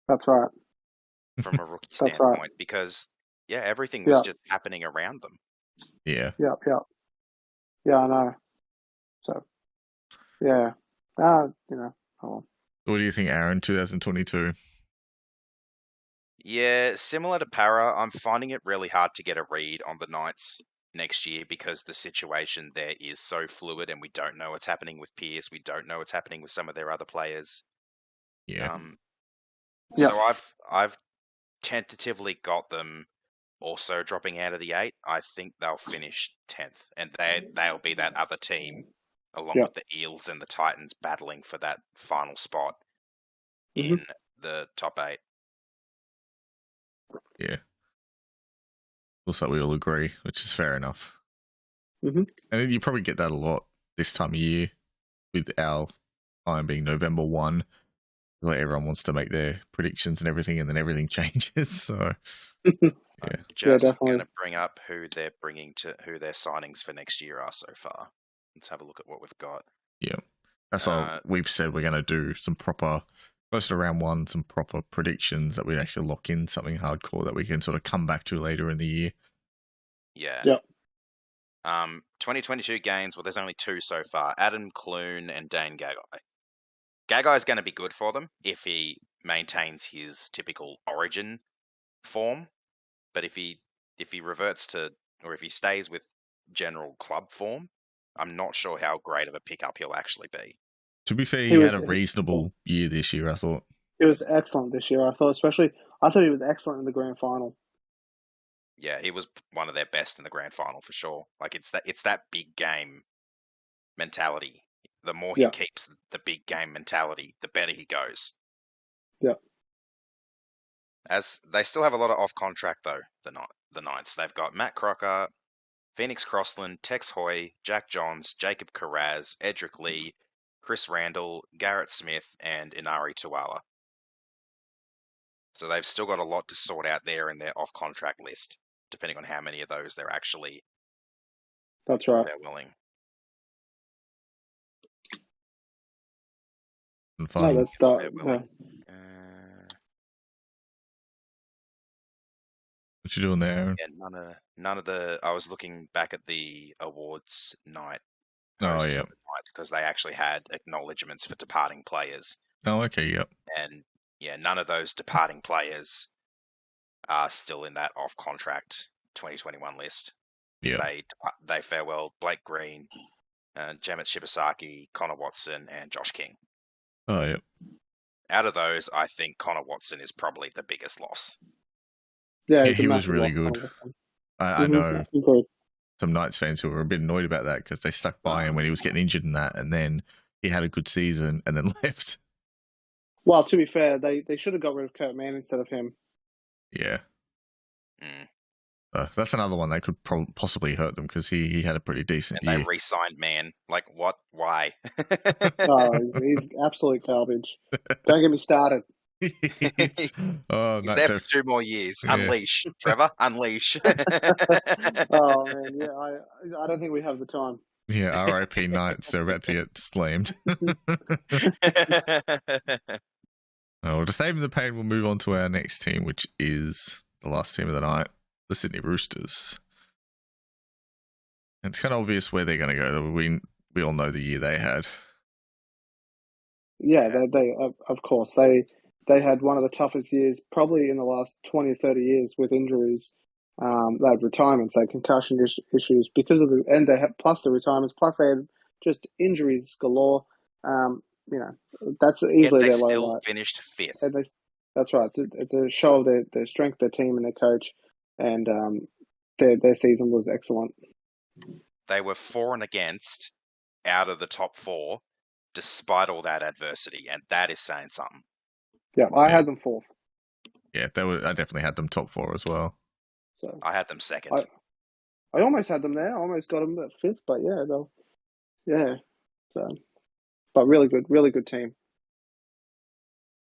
That's right. From a rookie standpoint, because everything was just happening around them. Yeah. Yeah, I know. So, yeah. Oh. What do you think, Aaron, 2022? Yeah, similar to Para, I'm finding it really hard to get a read on the Knights next year because the situation there is so fluid and we don't know what's happening with Pearce. We don't know what's happening with some of their other players. Yeah. So I've tentatively got them also dropping out of the 8. I think they'll finish 10th, and they'll be that other team along with the Eels and the Titans battling for that final spot in the top 8. Yeah. Looks like we all agree, which is fair enough. And you probably get that a lot this time of year with our time being November 1, where everyone wants to make their predictions and everything, and then everything changes. So, I'm just going to bring up who their signings for next year are so far. Let's have a look at what we've got. Yeah. That's why we've said we're going to do some proper close to round one, some proper predictions that we actually lock in something hardcore that we can sort of come back to later in the year. Yeah. Yep. 2022 games, well, there's only 2 so far. Adam Clune and Dane Gagai. Gagai is going to be good for them if he maintains his typical origin form. But if he reverts to, or if he stays with general club form, I'm not sure how great of a pickup he'll actually be. To be fair, he had a reasonable year this year, I thought. He was excellent this year. I thought he was excellent in the grand final. Yeah, he was one of their best in the grand final for sure. Like it's that big game mentality. The more he keeps the big game mentality, the better he goes. Yeah. As they still have a lot of off contract though, the Knights. They've got Matt Crocker, Phoenix Crossland, Tex Hoy, Jack Johns, Jacob Carraz, Edric Lee, Chris Randall, Garrett Smith, and Inari Tuala. So they've still got a lot to sort out there in their off contract list, depending on how many of those they're actually. That's right. They're willing. No, that's They're willing. What you doing there? Yeah, none of the. I was looking back at the awards night. Oh yeah, because they actually had acknowledgements for departing players. Oh okay, yep. And yeah, none of those departing players are still in that off contract 2021 list. Yeah, they farewell Blake Green, Jamet Shibasaki, Connor Watson, and Josh King. Oh yeah. Out of those, I think Connor Watson is probably the biggest loss. Yeah, he was really good. I know some Knights fans who were a bit annoyed about that because they stuck by him when he was getting injured in that, and then he had a good season and then left. Well, to be fair, they should have got rid of Kurt Mann instead of him. Yeah. That's another one that could possibly hurt them because he had a pretty decent year. They re-signed Mann. Like, what? Why? He's absolute garbage. Don't get me started. He's there for 2 more years. Yeah. Unleash, Trevor. Unleash. Oh man, yeah. I don't think we have the time. Yeah, RIP Knights. They're about to get slammed. Well, to save the pain, we'll move on to our next team, which is the last team of the night, the Sydney Roosters. It's kind of obvious where they're going to go. We all know the year they had. Yeah, they of course they had one of the toughest years probably in the last 20 or 30 years with injuries. They had retirements, they had concussion issues because of plus the retirements, plus they had just injuries galore. That's easily their low light. They still finished 5th. That's right. It's a show of their strength, their team, and their coach, and their season was excellent. They were for and against out of the top 4, despite all that adversity, and that is saying something. Yeah, I had them 4th. Yeah, I definitely had them top 4 as well. So I had them 2nd. I almost had them there. I almost got them at 5th, but yeah. So, but really good team.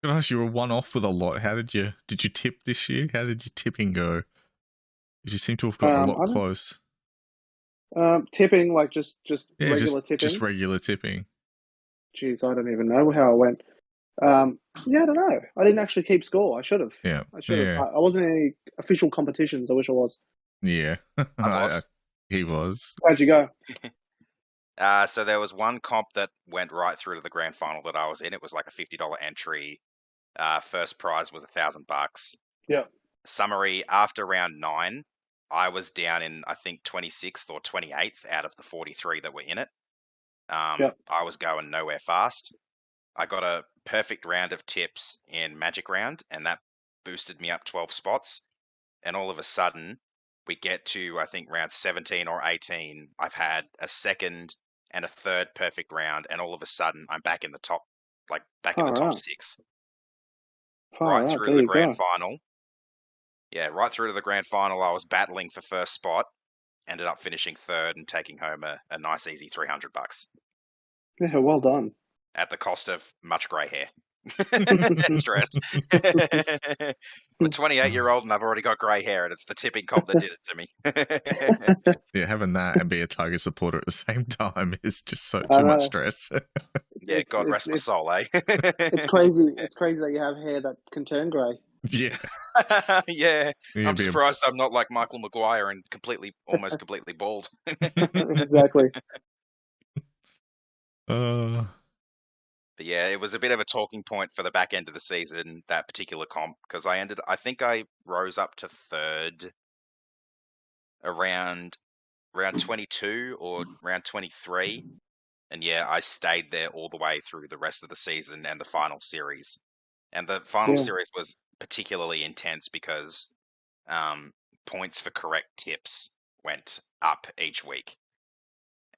Gosh, you were one off with a lot. How did you tip this year? How did your tipping go? You seem to have got a lot close. Tipping, like just regular tipping. Just regular tipping. Jeez, I don't even know how it went. Yeah, I don't know. I didn't actually keep score. I should have. Yeah, I should have. I wasn't in any official competitions. I wish I was. Yeah, he was. How'd you go? So there was one comp that went right through to the grand final that I was in. It was like a $50 entry. First prize was $1,000. Yeah. Summary: after round 9, I was down in I think 26th or 28th out of the 43 that were in it. I was going nowhere fast. I got a perfect round of tips in Magic Round, and that boosted me up 12 spots. And all of a sudden, we get to, I think, round 17 or 18. I've had a second and a third perfect round, and all of a sudden, I'm back in the top, top 6. Right through to the grand final. Yeah, right through to the grand final, I was battling for first spot. Ended up finishing 3rd and taking home a nice, easy $300. Yeah, well done. At the cost of much grey hair and stress. I'm a 28-year-old and I've already got grey hair, and it's the tipping comp that did it to me. Yeah, having that and be a Tiger supporter at the same time is just too much stress. Yeah, God rest my soul, eh? It's crazy. It's crazy that you have hair that can turn grey. Yeah. Yeah, You'd I'm be a- surprised I'm not like Michael Maguire and almost completely bald. Exactly. But yeah, it was a bit of a talking point for the back end of the season, that particular comp, because I think I rose up to third around round 22 or round 23. And yeah, I stayed there all the way through the rest of the season and the final series. And the final Yeah. series was particularly intense because points for correct tips went up each week.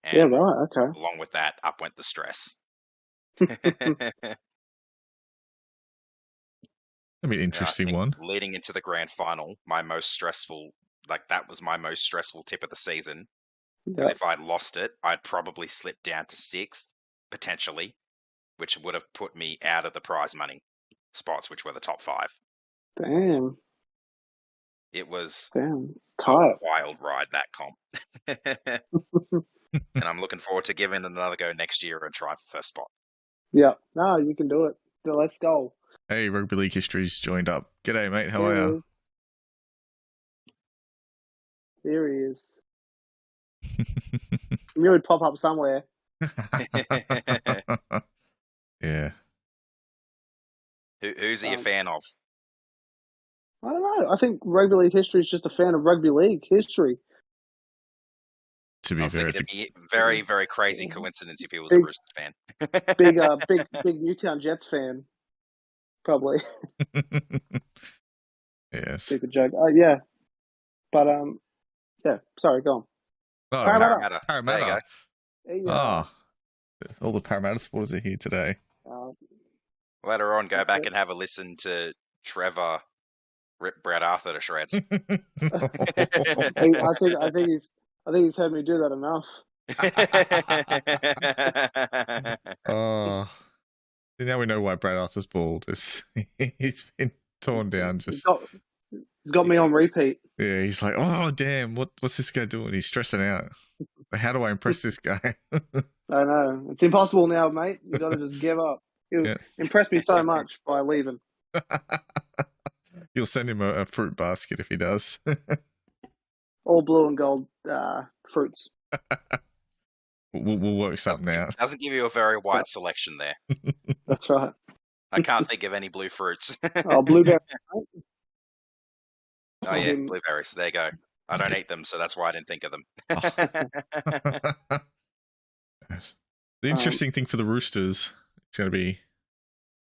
And Yeah. Right. Okay. along with that, up went the stress. I mean, interesting one. Leading into the grand final, that was my most stressful tip of the season. Because Yeah. if I lost it, I'd probably slip down to 6th, potentially, which would have put me out of the prize money spots, which were the top 5. Damn. It was Damn. a Tight. wild ride, that comp. And I'm looking forward to giving it another go next year and try for first spot. Yeah. No, you can do it. So let's go. Hey, Rugby League History's joined up. G'day, mate. How Here are he you? is. Here he is. You would pop up somewhere. Yeah. Who's he a fan of? I don't know. I think rugby league history is just a fan of rugby league history. To I be was fair, thinking it's it'd be a very, very crazy coincidence if he was a Big- Roosters fan. Big Newtown Jets fan. Probably. yes. Stupid joke. Yeah. But yeah. Sorry, go on. Oh, Parramatta. There you go. Hey, Ah, all the Parramatta supporters are here today. Later on, go back and have a listen to Trevor rip Brad Arthur to shreds. I think he's heard me do that enough. Oh, now we know why Brad Arthur's bald. He's been torn down. He's got me on repeat. Yeah, he's like, oh damn, what's this guy doing? He's stressing out. How do I impress this guy? I know. It's impossible now, mate. You got to just give up. You impressed me so much by leaving. You'll send him a fruit basket if he does. All blue and gold fruits. We'll work something out. Doesn't give you a very wide selection there. That's right. I can't think of any blue fruits. Oh, blueberry. Oh yeah, blueberries. There you go. I don't eat them, so that's why I didn't think of them. The interesting thing for the Roosters, it's going to be,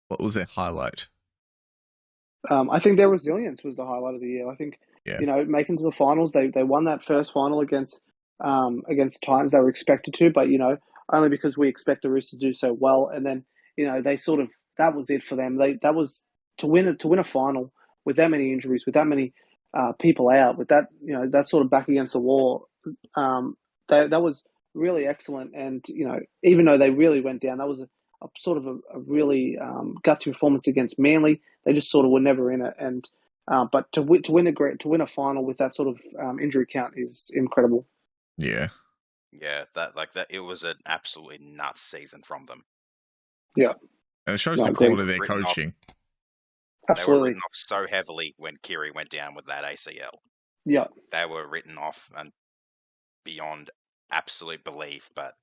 what was their highlight? I think their resilience was the highlight of the year. I think, making to the finals, they won that first final against Titans. They were expected to, but, only because we expect the Roosters to do so well. And then, they sort of, that was it for them. That was to win a final with that many injuries, with that many people out, with that, that sort of back against the wall. That was really excellent. And, even though they really went down, that was a sort of a really gutsy performance against Manly. They just sort of were never in it. And but to win a final with that sort of injury count is incredible. Yeah. Yeah, that it was an absolutely nuts season from them. Yeah. And it shows the quality of their coaching. Absolutely. They were written off so heavily when Kiri went down with that ACL. Yeah. They were written off and beyond absolute belief, but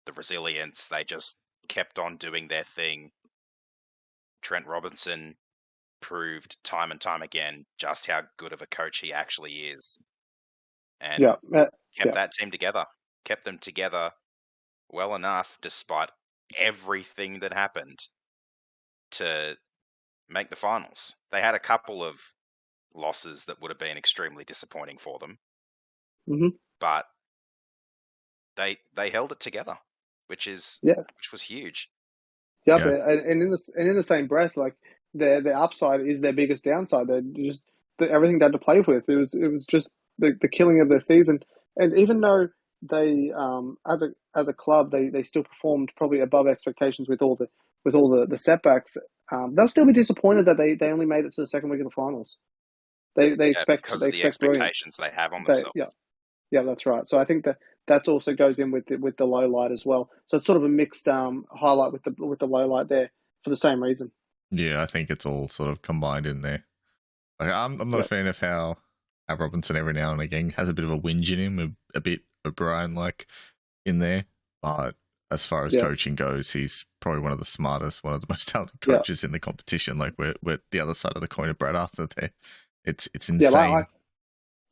the resilience, they just kept on doing their thing. Trent Robinson proved time and time again just how good of a coach he actually is. And kept that team together. Kept them together well enough, despite everything that happened, to make the finals. They had a couple of losses that would have been extremely disappointing for them. Mm-hmm. But they held it together, which was huge. Yep. Yeah. And in the same breath, like their upside is their biggest downside. They're just everything they had to play with. It was just the killing of their season. And even though they as a club they still performed probably above expectations with all the setbacks, they'll still be disappointed that they only made it to the second week of the finals. They expect the expectations they have on themselves. Yeah, that's right. So I think that that also goes in with the low light as well. So it's sort of a mixed highlight with the low light there for the same reason. Yeah, I think it's all sort of combined in there. Like, I'm not a fan of how Robinson every now and again has a bit of a whinge in him, a bit O'Brien like in there. But as far as coaching goes, he's probably one of the smartest, one of the most talented coaches in the competition. Like we're the other side of the coin of Brad Arthur there. It's insane. Yeah,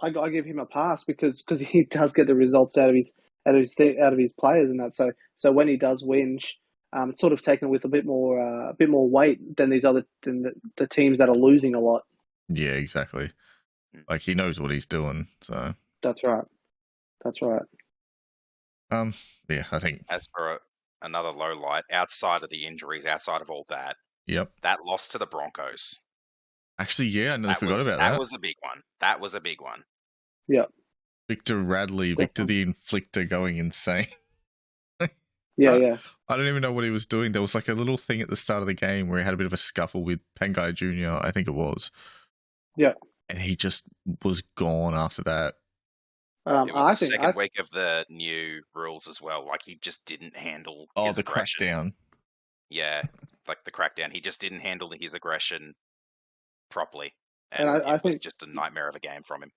I give him a pass because he does get the results out of his players and that. So when he does whinge, it's sort of taken with a bit more weight than the teams that are losing a lot. Yeah, exactly. Like he knows what he's doing. So that's right. Yeah, I think as for another low light, outside of the injuries, outside of all that, that loss to the Broncos. Actually, yeah, I nearly forgot about that. That was a big one. That was a big one. Yeah. Victor Radley, Victor the Inflictor going insane. Yeah. I don't even know what he was doing. There was like a little thing at the start of the game where he had a bit of a scuffle with Pangai Jr., I think it was. Yeah. And he just was gone after that. It was the second week of the new rules as well. Like, he just didn't handle his aggression. Crackdown. Yeah, like the crackdown. He just didn't handle his aggression properly. And I think just a nightmare of a game from him.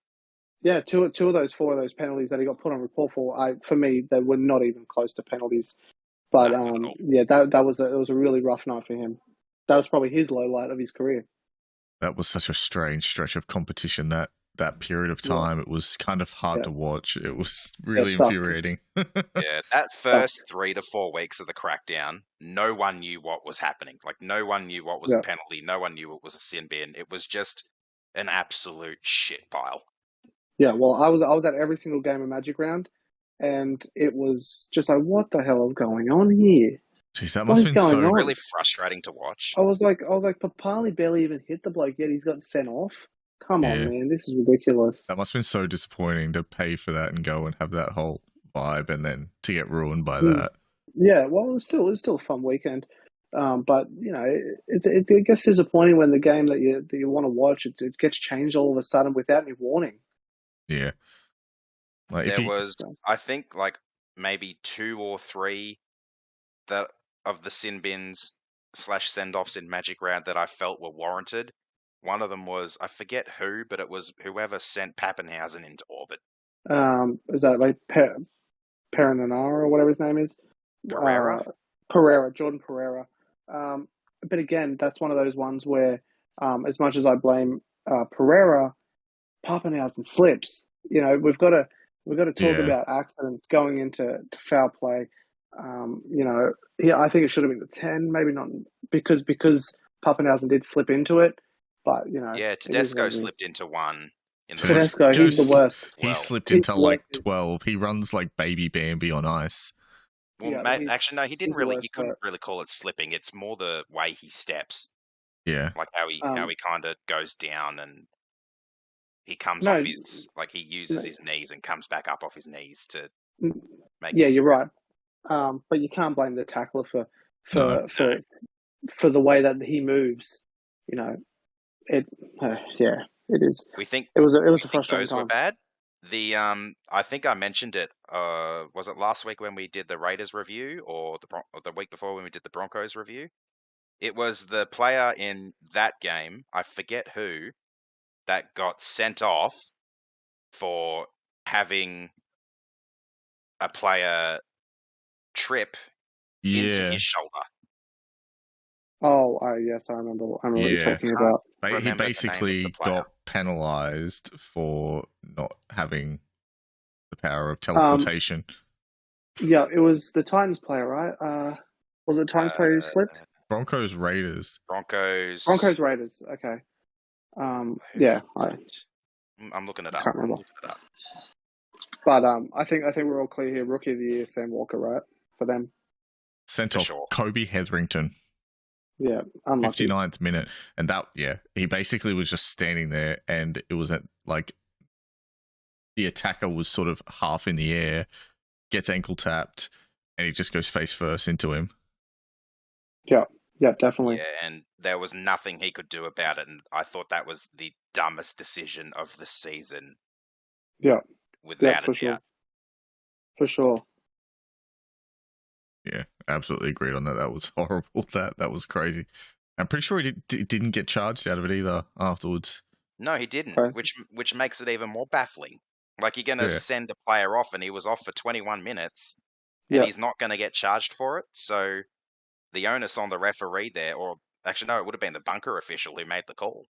Yeah, four of those penalties that he got put on report for, for me, they were not even close to penalties. But that was it was a really rough night for him. That was probably his low light of his career. That was such a strange stretch of competition that period of time. It was kind of hard to watch. It was really infuriating. Yeah, that first 3 to 4 weeks of the crackdown, no one knew what was happening. Like, no one knew what was a penalty. No one knew it was a sin bin. It was just an absolute shit pile. Yeah, well, I was at every single game of Magic Round, and it was just like, what the hell is going on here? Jeez, that must have been so really frustrating to watch. I was like, Papali barely even hit the bloke yet. He's gotten sent off. Come on, man, this is ridiculous. That must have been so disappointing to pay for that and go and have that whole vibe, and then to get ruined by that. Yeah, well, it was still a fun weekend. But you know, it gets disappointing when the game that you want to watch it gets changed all of a sudden without any warning. Yeah, like I think, like maybe 2 or 3 of the sin bins / send-offs in Magic Round that I felt were warranted. One of them was, I forget who, but it was whoever sent Pappenhausen into orbit. Is that like Perenara or whatever his name is? Jordan Pereira. But again, that's one of those ones where, as much as I blame Pereira, Pappenhausen slips. You know, we've got to talk about accidents going into foul play. You know, I think it should have been the 10, maybe not because Pappenhausen did slip into it. But you know, Tedesco slipped into one. Tedesco, he's the worst. He slipped into like 12. He runs like baby Bambi on ice. Well, actually, no, he didn't really. He couldn't really call it slipping. It's more the way he steps. Yeah, like how he kind of goes down and he comes off his he uses his knees and comes back up off his knees to make. Yeah, you're right. But you can't blame the tackler for the way that he moves. You know, it is. We think it was a frustrating those time. Were bad. The I think I mentioned it. Was it last week when we did the Raiders review, or the week before when we did the Broncos review? It was the player in that game, I forget who, that got sent off for having a player trip into his shoulder. Oh, yes, I remember what you're talking about. He basically got penalised for not having the power of teleportation. Yeah, it was the Titans player, right? Was it Titans player who slipped? Broncos Raiders. Broncos Raiders. Okay. Yeah. I'm looking it up. Can't remember. But I think we're all clear here. Rookie of the year, Sam Walker, right? For them. Sent off Kobe Hetherington. Yeah, unlucky. 59th minute. And he basically was just standing there, and it was like the attacker was sort of half in the air, gets ankle tapped, and he just goes face first into him. Yeah, definitely. Yeah, and there was nothing he could do about it, and I thought that was the dumbest decision of the season. Yeah. Without a doubt. Sure. for sure. Yeah, absolutely agreed on that. That was horrible. That was crazy. I'm pretty sure he didn't get charged out of it either afterwards. No, he didn't, Right. which makes it even more baffling. Like, you're going to Yeah. send a player off, and he was off for 21 minutes, and Yeah. he's not going to get charged for it. So the onus on the referee there, or actually, no, it would have been the bunker official who made the call.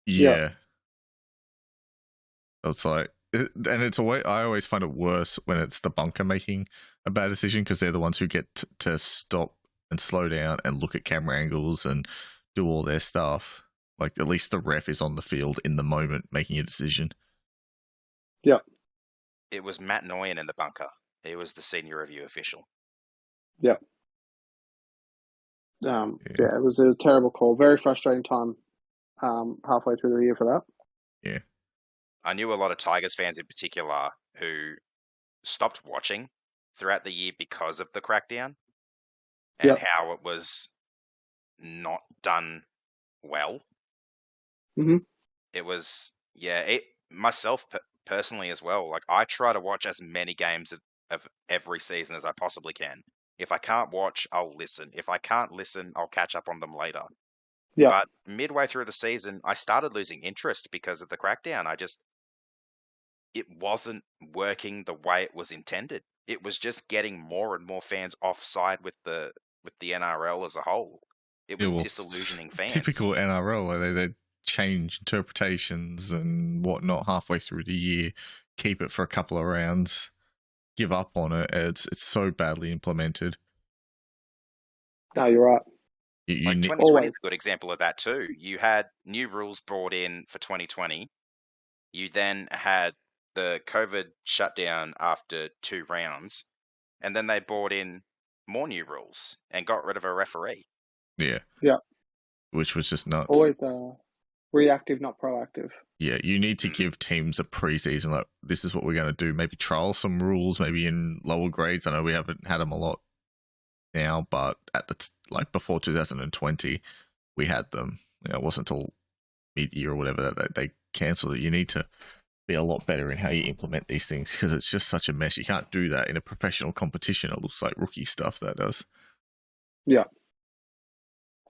Yeah. It's like, and it's a way, I always find it worse when it's the bunker making a bad decision because they're the ones who get to stop and slow down and look at camera angles and do all their stuff. Like, at least the ref is on the field in the moment making a decision. Yeah. It was Matt Noyen in the bunker. He was the senior review official. Yeah. It was a terrible call. Very frustrating time halfway through the year for that. Yeah. I knew a lot of Tigers fans in particular who stopped watching throughout the year because of the crackdown and how it was not done well. Mm-hmm. It was, myself personally as well. Like, I try to watch as many games of every season as I possibly can. If I can't watch, I'll listen. If I can't listen, I'll catch up on them later. Yeah. But midway through the season, I started losing interest because of the crackdown. It wasn't working the way it was intended. It was just getting more and more fans offside with the NRL as a whole. It was disillusioning fans. Typical NRL, where they change interpretations and whatnot halfway through the year, keep it for a couple of rounds, give up on it. It's so badly implemented. No, you're right. Like 2020 is a good example of that too. You had new rules brought in for 2020. You then had the COVID shutdown after 2 rounds, and then they brought in more new rules and got rid of a referee. Yeah. Yeah. Which was just nuts. Always reactive, not proactive. Yeah, you need to give teams a preseason, like, this is what we're going to do. Maybe trial some rules, maybe in lower grades. I know we haven't had them a lot now, but at before 2020, we had them. It wasn't until mid-year or whatever that they cancelled it. You need to be a lot better in how you implement these things because it's just such a mess. You can't do that in a professional competition. It looks like rookie stuff that does. Yeah.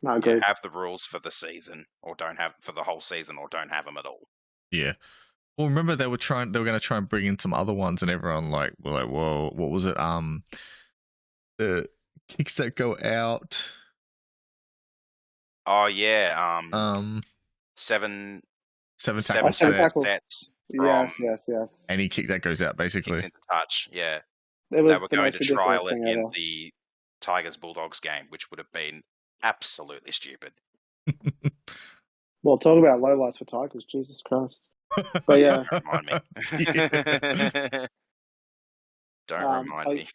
No, Yeah, have the rules for the season, or don't have for the whole season, or don't have them at all. Yeah. Well, remember they were going to try and bring in some other ones, and everyone were like, whoa, what was it? The kicks that go out. Oh yeah. 7 tackle sets. Yes. Any kick that goes out, basically. Kicks into touch. Yeah. They were going to trial it in ever. the Tigers Bulldogs game, which would have been absolutely stupid. Well, talk about lowlights for Tigers, Jesus Christ. But yeah. Don't remind me. Don't remind me.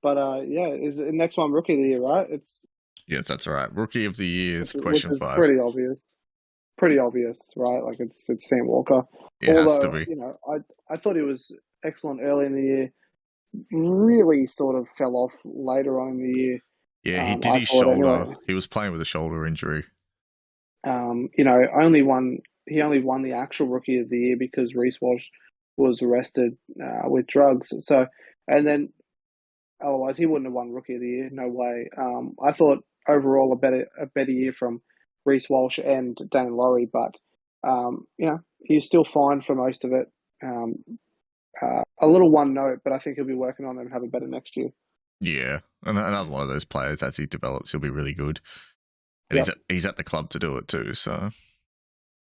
But is the next one Rookie of the Year, right? Yes, that's right. Rookie of the Year is question 5. Pretty obvious, right? Like it's Sam Walker. It has to be. I thought he was excellent early in the year. Really sort of fell off later on in the year. Yeah, he did his shoulder. Anyway. He was playing with a shoulder injury. He only won the actual Rookie of the Year because Reece Walsh was arrested with drugs. So, and then otherwise he wouldn't have won Rookie of the Year. No way. I thought overall a better year from Reece Walsh and Dane Laurie, but he's still fine for most of it. A little one note, but I think he'll be working on it and have it better next year. Yeah, and another one of those players, as he develops, he'll be really good. And he's at the club to do it too, so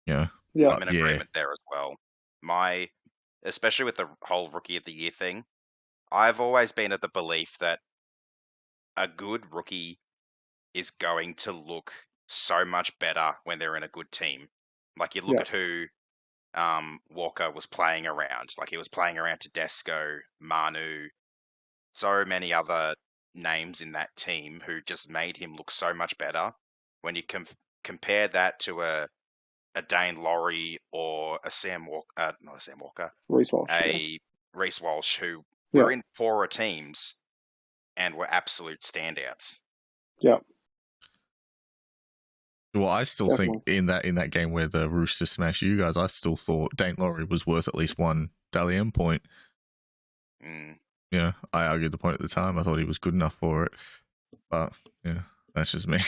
yeah. I'm in agreement there as well. Especially with the whole Rookie of the Year thing, I've always been of the belief that a good rookie is going to look so much better when they're in a good team. Like, you look at who Walker was playing around. Like, he was playing around Tedesco, Manu, so many other names in that team who just made him look so much better. When you compare that to a Dane Laurie or a Reece Walsh, Reece Walsh, who were in poorer teams and were absolute standouts. Yeah. Well, I still think in that game where the Roosters smashed you guys, I still thought Dane Laurie was worth at least one Dally M point. Yeah, I argued the point at the time. I thought he was good enough for it. But, yeah, that's just me.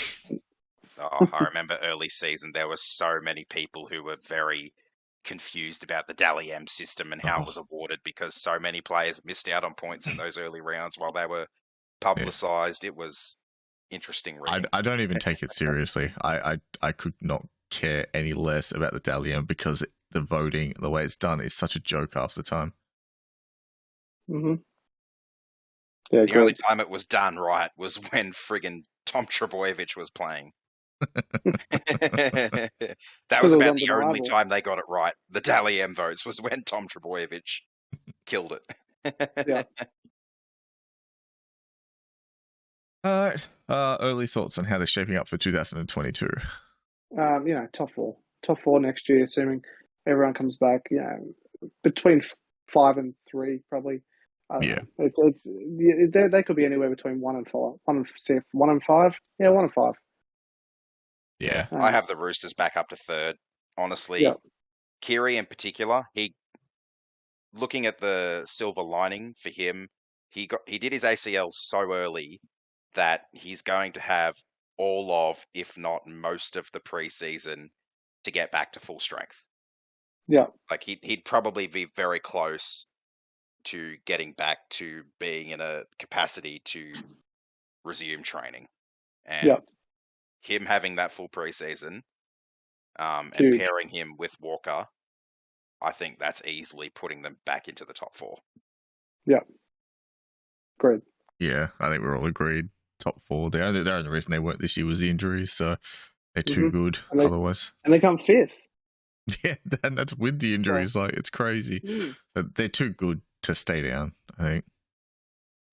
Oh, I remember early season, there were so many people who were very confused about the Dally M system and how it was awarded because so many players missed out on points in those early rounds while they were publicised. It was interesting reading. I don't even take it seriously. I could not care any less about the Dally M because the voting, the way it's done, is such a joke half the time. Mm-hmm. Yeah, the only time it was done right was when friggin' Tom Trebojevic was playing. That was about the only time they got it right. The Dally M votes was when Tom Trebojevic killed it. Yeah. All right. Early thoughts on how they're shaping up for 2022. Top four next year, assuming everyone comes back. Between 5 and 3, probably. Yeah. They could be anywhere between 1 and 5. 1 and 5. Yeah, 1 and 5. Yeah. I have the Roosters back up to 3rd. Honestly, Kiri in particular, looking at the silver lining for him, he did his ACL so early that he's going to have all of, if not most of the preseason to get back to full strength. Yeah. Like he'd probably be very close to getting back to being in a capacity to resume training. And him having that full preseason and pairing him with Walker, I think that's easily putting them back into the top 4. Yeah. Great. Yeah, I think we're all agreed. Top 4. The only reason they weren't this year was the injuries, so they're too good otherwise. And they come 5th. Yeah, and that's with the injuries. Like, it's crazy. So they're too good to stay down, I think.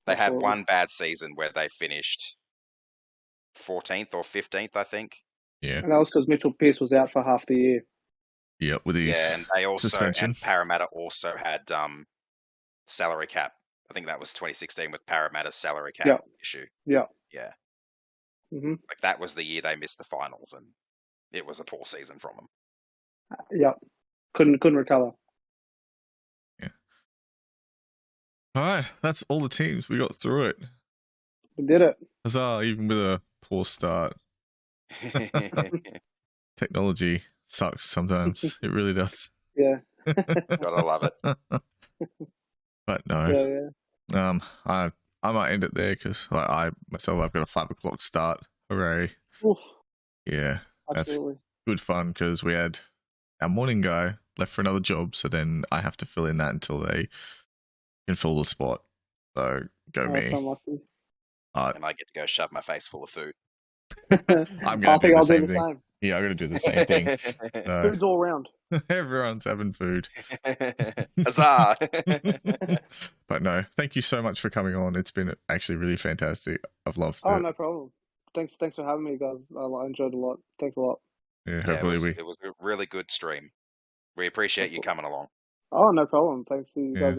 They had one bad season where they finished 14th or 15th, I think. Yeah. And that was because Mitchell Pearce was out for half the year. Yeah, with his and they also suspension. And Parramatta also had salary cap. I think that was 2016 with Parramatta's salary cap issue. Yeah. Mm-hmm. Like that was the year they missed the finals, and it was a poor season from them. Yeah, couldn't recover. Yeah. All right, that's all the teams. We got through it. We did it. Huzzah! Even with a poor start. Technology sucks sometimes. It really does. Yeah. Gotta love it. But no. Yeah. I might end it there because I've got a 5 o'clock start. Hooray! Oof. Yeah, Absolutely. That's good fun because we had our morning guy left for another job, so then I have to fill in that until they can fill the spot. So go me. Unlucky. And I get to go shove my face full of food. I'm going to do the same thing. Same. Yeah, I'm going to do the same thing. Food's all around. Everyone's having food. Huzzah! But no, thank you so much for coming on. It's been actually really fantastic. I've loved it. Oh, no problem. Thanks for having me, guys. I enjoyed it a lot. Thanks a lot. Yeah, hopefully it was a really good stream. We appreciate you coming along. Oh, no problem. Thanks. You guys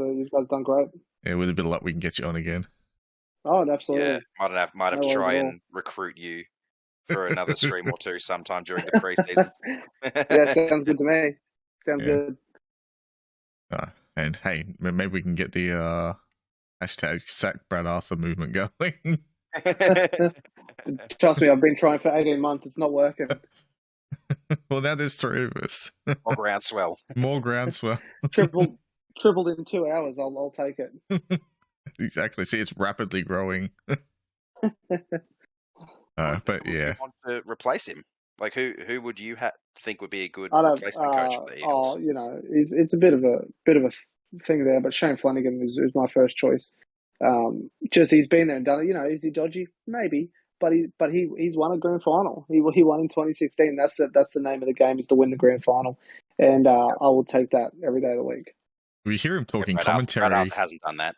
done great. Yeah, with a bit of luck, we can get you on again. Oh, absolutely. Yeah, might have to try and recruit you for another stream or two sometime during the preseason. Yeah, sounds good to me. Sounds good. And hey, maybe we can get the hashtag sack Brad Arthur movement going. Trust me, I've been trying for 18 months. It's not working. Well, now there's 3 of us. More groundswell. More groundswell. Tripled in 2 hours. I'll take it. Exactly. See, it's rapidly growing. But yeah. Want to replace him? Like who would you think would be a good replacement coach for the Eagles? It's a bit of a thing there, but Shane Flanagan is my first choice. Just he's been there and done it. Is he dodgy? Maybe, but he's won a grand final. He won in 2016. That's the name of the game, is to win the grand final, and I will take that every day of the week. We hear him talking commentary. Brad Arthur hasn't done that.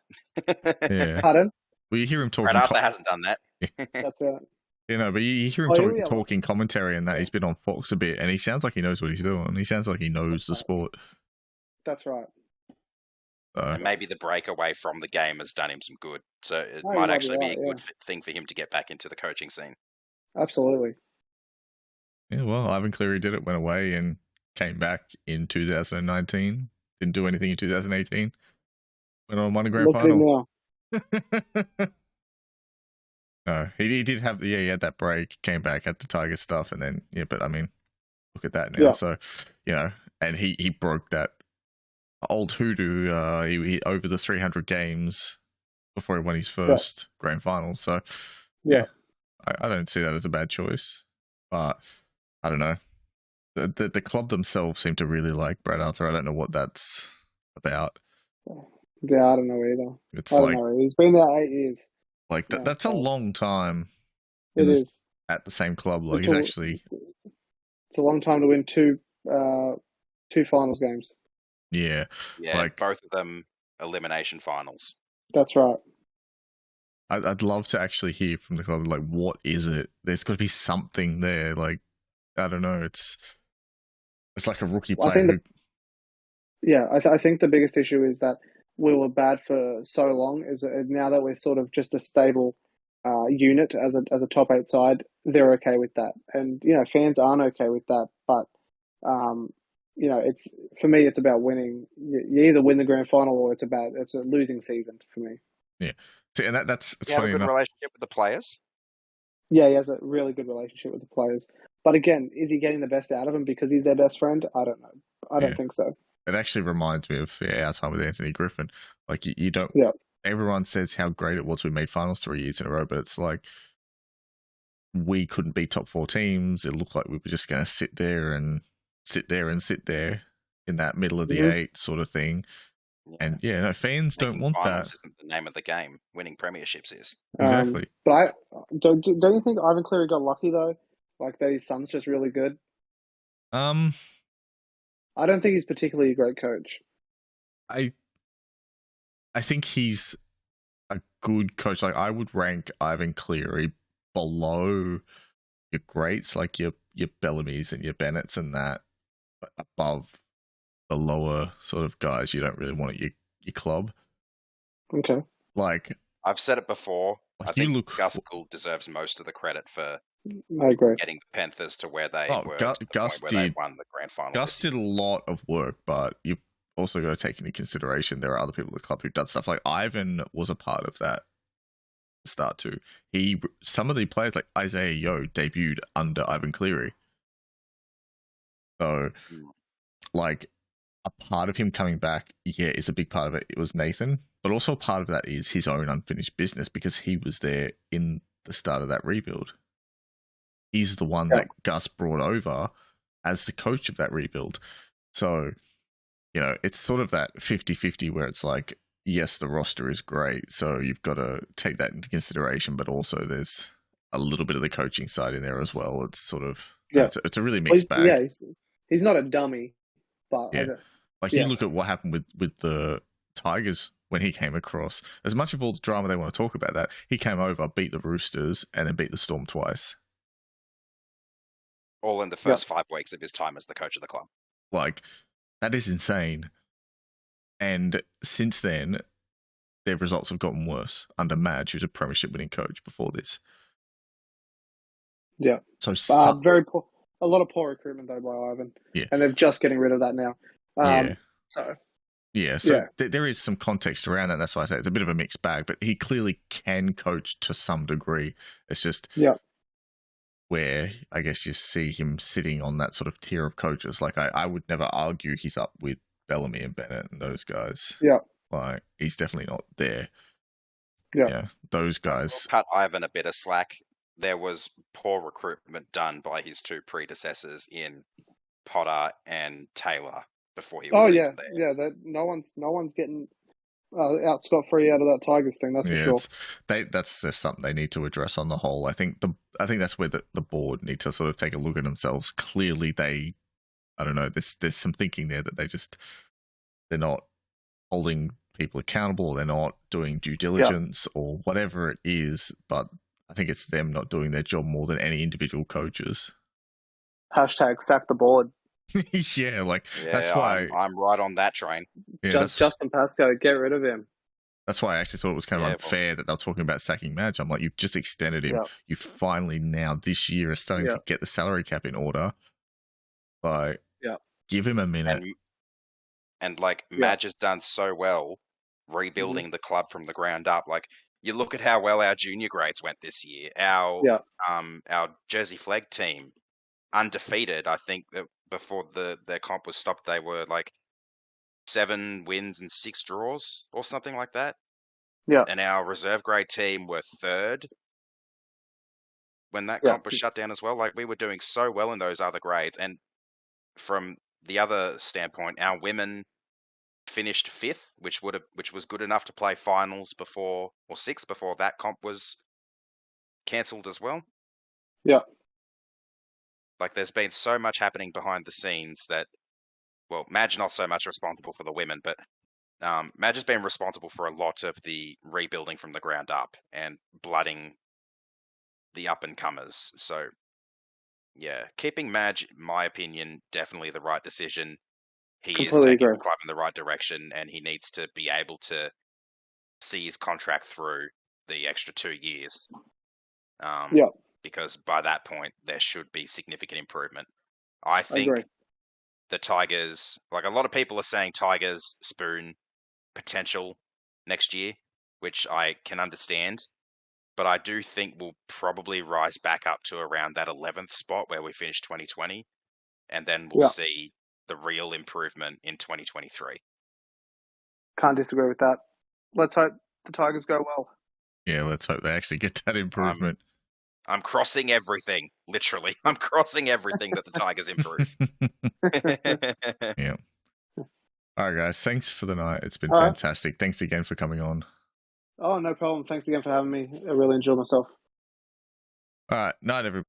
Yeah. Pardon? We hear him talking. Brad Arthur hasn't done that. That's right. But you hear him talking commentary and that he's been on Fox a bit, and he sounds like he knows what he's doing. He sounds like he knows the sport. That's right. And maybe the break away from the game has done him some good. So it might actually be a good thing for him to get back into the coaching scene. Absolutely. Yeah, well, Ivan Cleary did it, went away and came back in 2019. Didn't do anything in 2018. Went on, won a grand Look at him final. now. No, he did have, he had that break, came back, had the Tiger stuff, and then, but I mean, look at that now. Yeah. So, and he broke that old hoodoo, he over the 300 games before he won his first grand final. So, Yeah. I don't see that as a bad choice. But, I don't know. The club themselves seem to really like Brad Arthur. I don't know what that's about. Yeah, I don't know either. It's I don't like, know. He's been there 8 years. like Yeah, that's a long time It is. at the same club. Like, he's actually... It's a long time to win two finals games. Yeah, like, both of them elimination finals. That's right. I'd love to actually hear from the club, like, what is it? There's got to be something there. Like, I don't know. It's like a rookie player. I think the biggest issue is that we were bad for so long. Is now that we're sort of just a stable unit as a top 8 side, they're okay with that, and fans aren't okay with that. But it's, for me, it's about winning. You either win the grand final or it's a losing season for me. Yeah, see, and that's it's You have funny a good enough. relationship with the players. Yeah, he has a really good relationship with the players. But again, is he getting the best out of them because he's their best friend? I don't know. I don't think so. It actually reminds me of our time with Anthony Griffin. Like, you don't... Yeah. Everyone says how great it was we made finals 3 years in a row, but it's like we couldn't beat top 4 teams. It looked like we were just going to sit there in that middle of the 8 sort of thing. Yeah. And fans don't want that. Isn't the name of the game. Winning premierships is. Exactly. But don't you think Ivan Cleary got lucky though? Like, that his son's just really good. I don't think he's particularly a great coach. I think he's a good coach. Like, I would rank Ivan Cleary below your greats, like your Bellamy's and your Bennett's and that, but above the lower sort of guys you don't really want at your club. Okay. Like, I've said it before. Like, I think Gus Gould deserves most of the credit for I agree. getting the Panthers to where they were. Gus where they won the grand final. Gus did a lot of work, but you also got to take into consideration there are other people at the club who've done stuff. Like, Ivan was a part of that start too. Some of the players, like Isaiah Yeo, debuted under Ivan Cleary. So, like, a part of him coming back, is a big part of it. It was Nathan, but also part of that is his own unfinished business because he was there in the start of that rebuild. He's the one that Gus brought over as the coach of that rebuild. So, it's sort of that 50-50 where it's like, yes, the roster is great, so you've got to take that into consideration, but also there's a little bit of the coaching side in there as well. It's sort of, it's a really mixed bag. Yeah, he's not a dummy, but you look at what happened with the Tigers when he came across. As much of all the drama they want to talk about that, he came over, beat the Roosters, and then beat the Storm twice. All in the first 5 weeks of his time as the coach of the club. Like, that is insane. And since then, their results have gotten worse under Madge, who's a premiership winning coach before this. Yeah. So very poor. A lot of poor recruitment though by Ivan. Yeah. And they're just getting rid of that now. So there is some context around that. That's why I say it's a bit of a mixed bag, but he clearly can coach to some degree. It's just where I guess you see him sitting on that sort of tier of coaches. Like, I would never argue he's up with Bellamy and Bennett and those guys. Yeah. Like, he's definitely not there. Yeah. Those guys. Cut Ivan a bit of slack. There was poor recruitment done by his 2 predecessors in Potter and Taylor before he was even there. Yeah, no one's getting out scot-free out of that Tigers thing, that's for sure. That's just something they need to address on the whole. I think that's where the board need to sort of take a look at themselves. Clearly I don't know, there's some thinking there that they're not holding people accountable, or they're not doing due diligence or whatever it is, but I think it's them not doing their job more than any individual coaches. # sack the board. That's why I'm right on that train. Yeah, Justin Pascoe, get rid of him. That's why I actually thought it was kind of unfair that they were talking about sacking Madge. I'm like, you've just extended him. You finally now this year are starting to get the salary cap in order. Like, give him a minute. And Madge has done so well rebuilding the club from the ground up. Like, you look at how well our junior grades went this year. Our Jersey Flag team, undefeated. I think that before their comp was stopped, they were like 7 wins and 6 draws or something like that. Yeah. And our reserve grade team were 3rd when that comp was shut down as well. Like, we were doing so well in those other grades. And from the other standpoint, our women finished 5th, which was good enough to play finals before, or 6th before that comp was cancelled as well. Yeah. Like, there's been so much happening behind the scenes that, well, Madge not so much responsible for the women, but Madge has been responsible for a lot of the rebuilding from the ground up and blooding the up-and-comers. So, yeah, keeping Madge, in my opinion, definitely the right decision. He is taking the club in the right direction, and he needs to be able to see his contract through the extra 2 years. Because by that point, there should be significant improvement. I think the Tigers, like, a lot of people are saying Tigers spoon potential next year, which I can understand. But I do think we'll probably rise back up to around that 11th spot where we finished 2020. And then we'll see the real improvement in 2023. Can't disagree with that. Let's hope the Tigers go well. Yeah, let's hope they actually get that improvement. I'm crossing everything, literally. I'm crossing everything that the Tigers improve. Yeah. All right, guys. Thanks for the night. It's been fantastic. Thanks again for coming on. Oh, no problem. Thanks again for having me. I really enjoyed myself. All right. Night, everybody.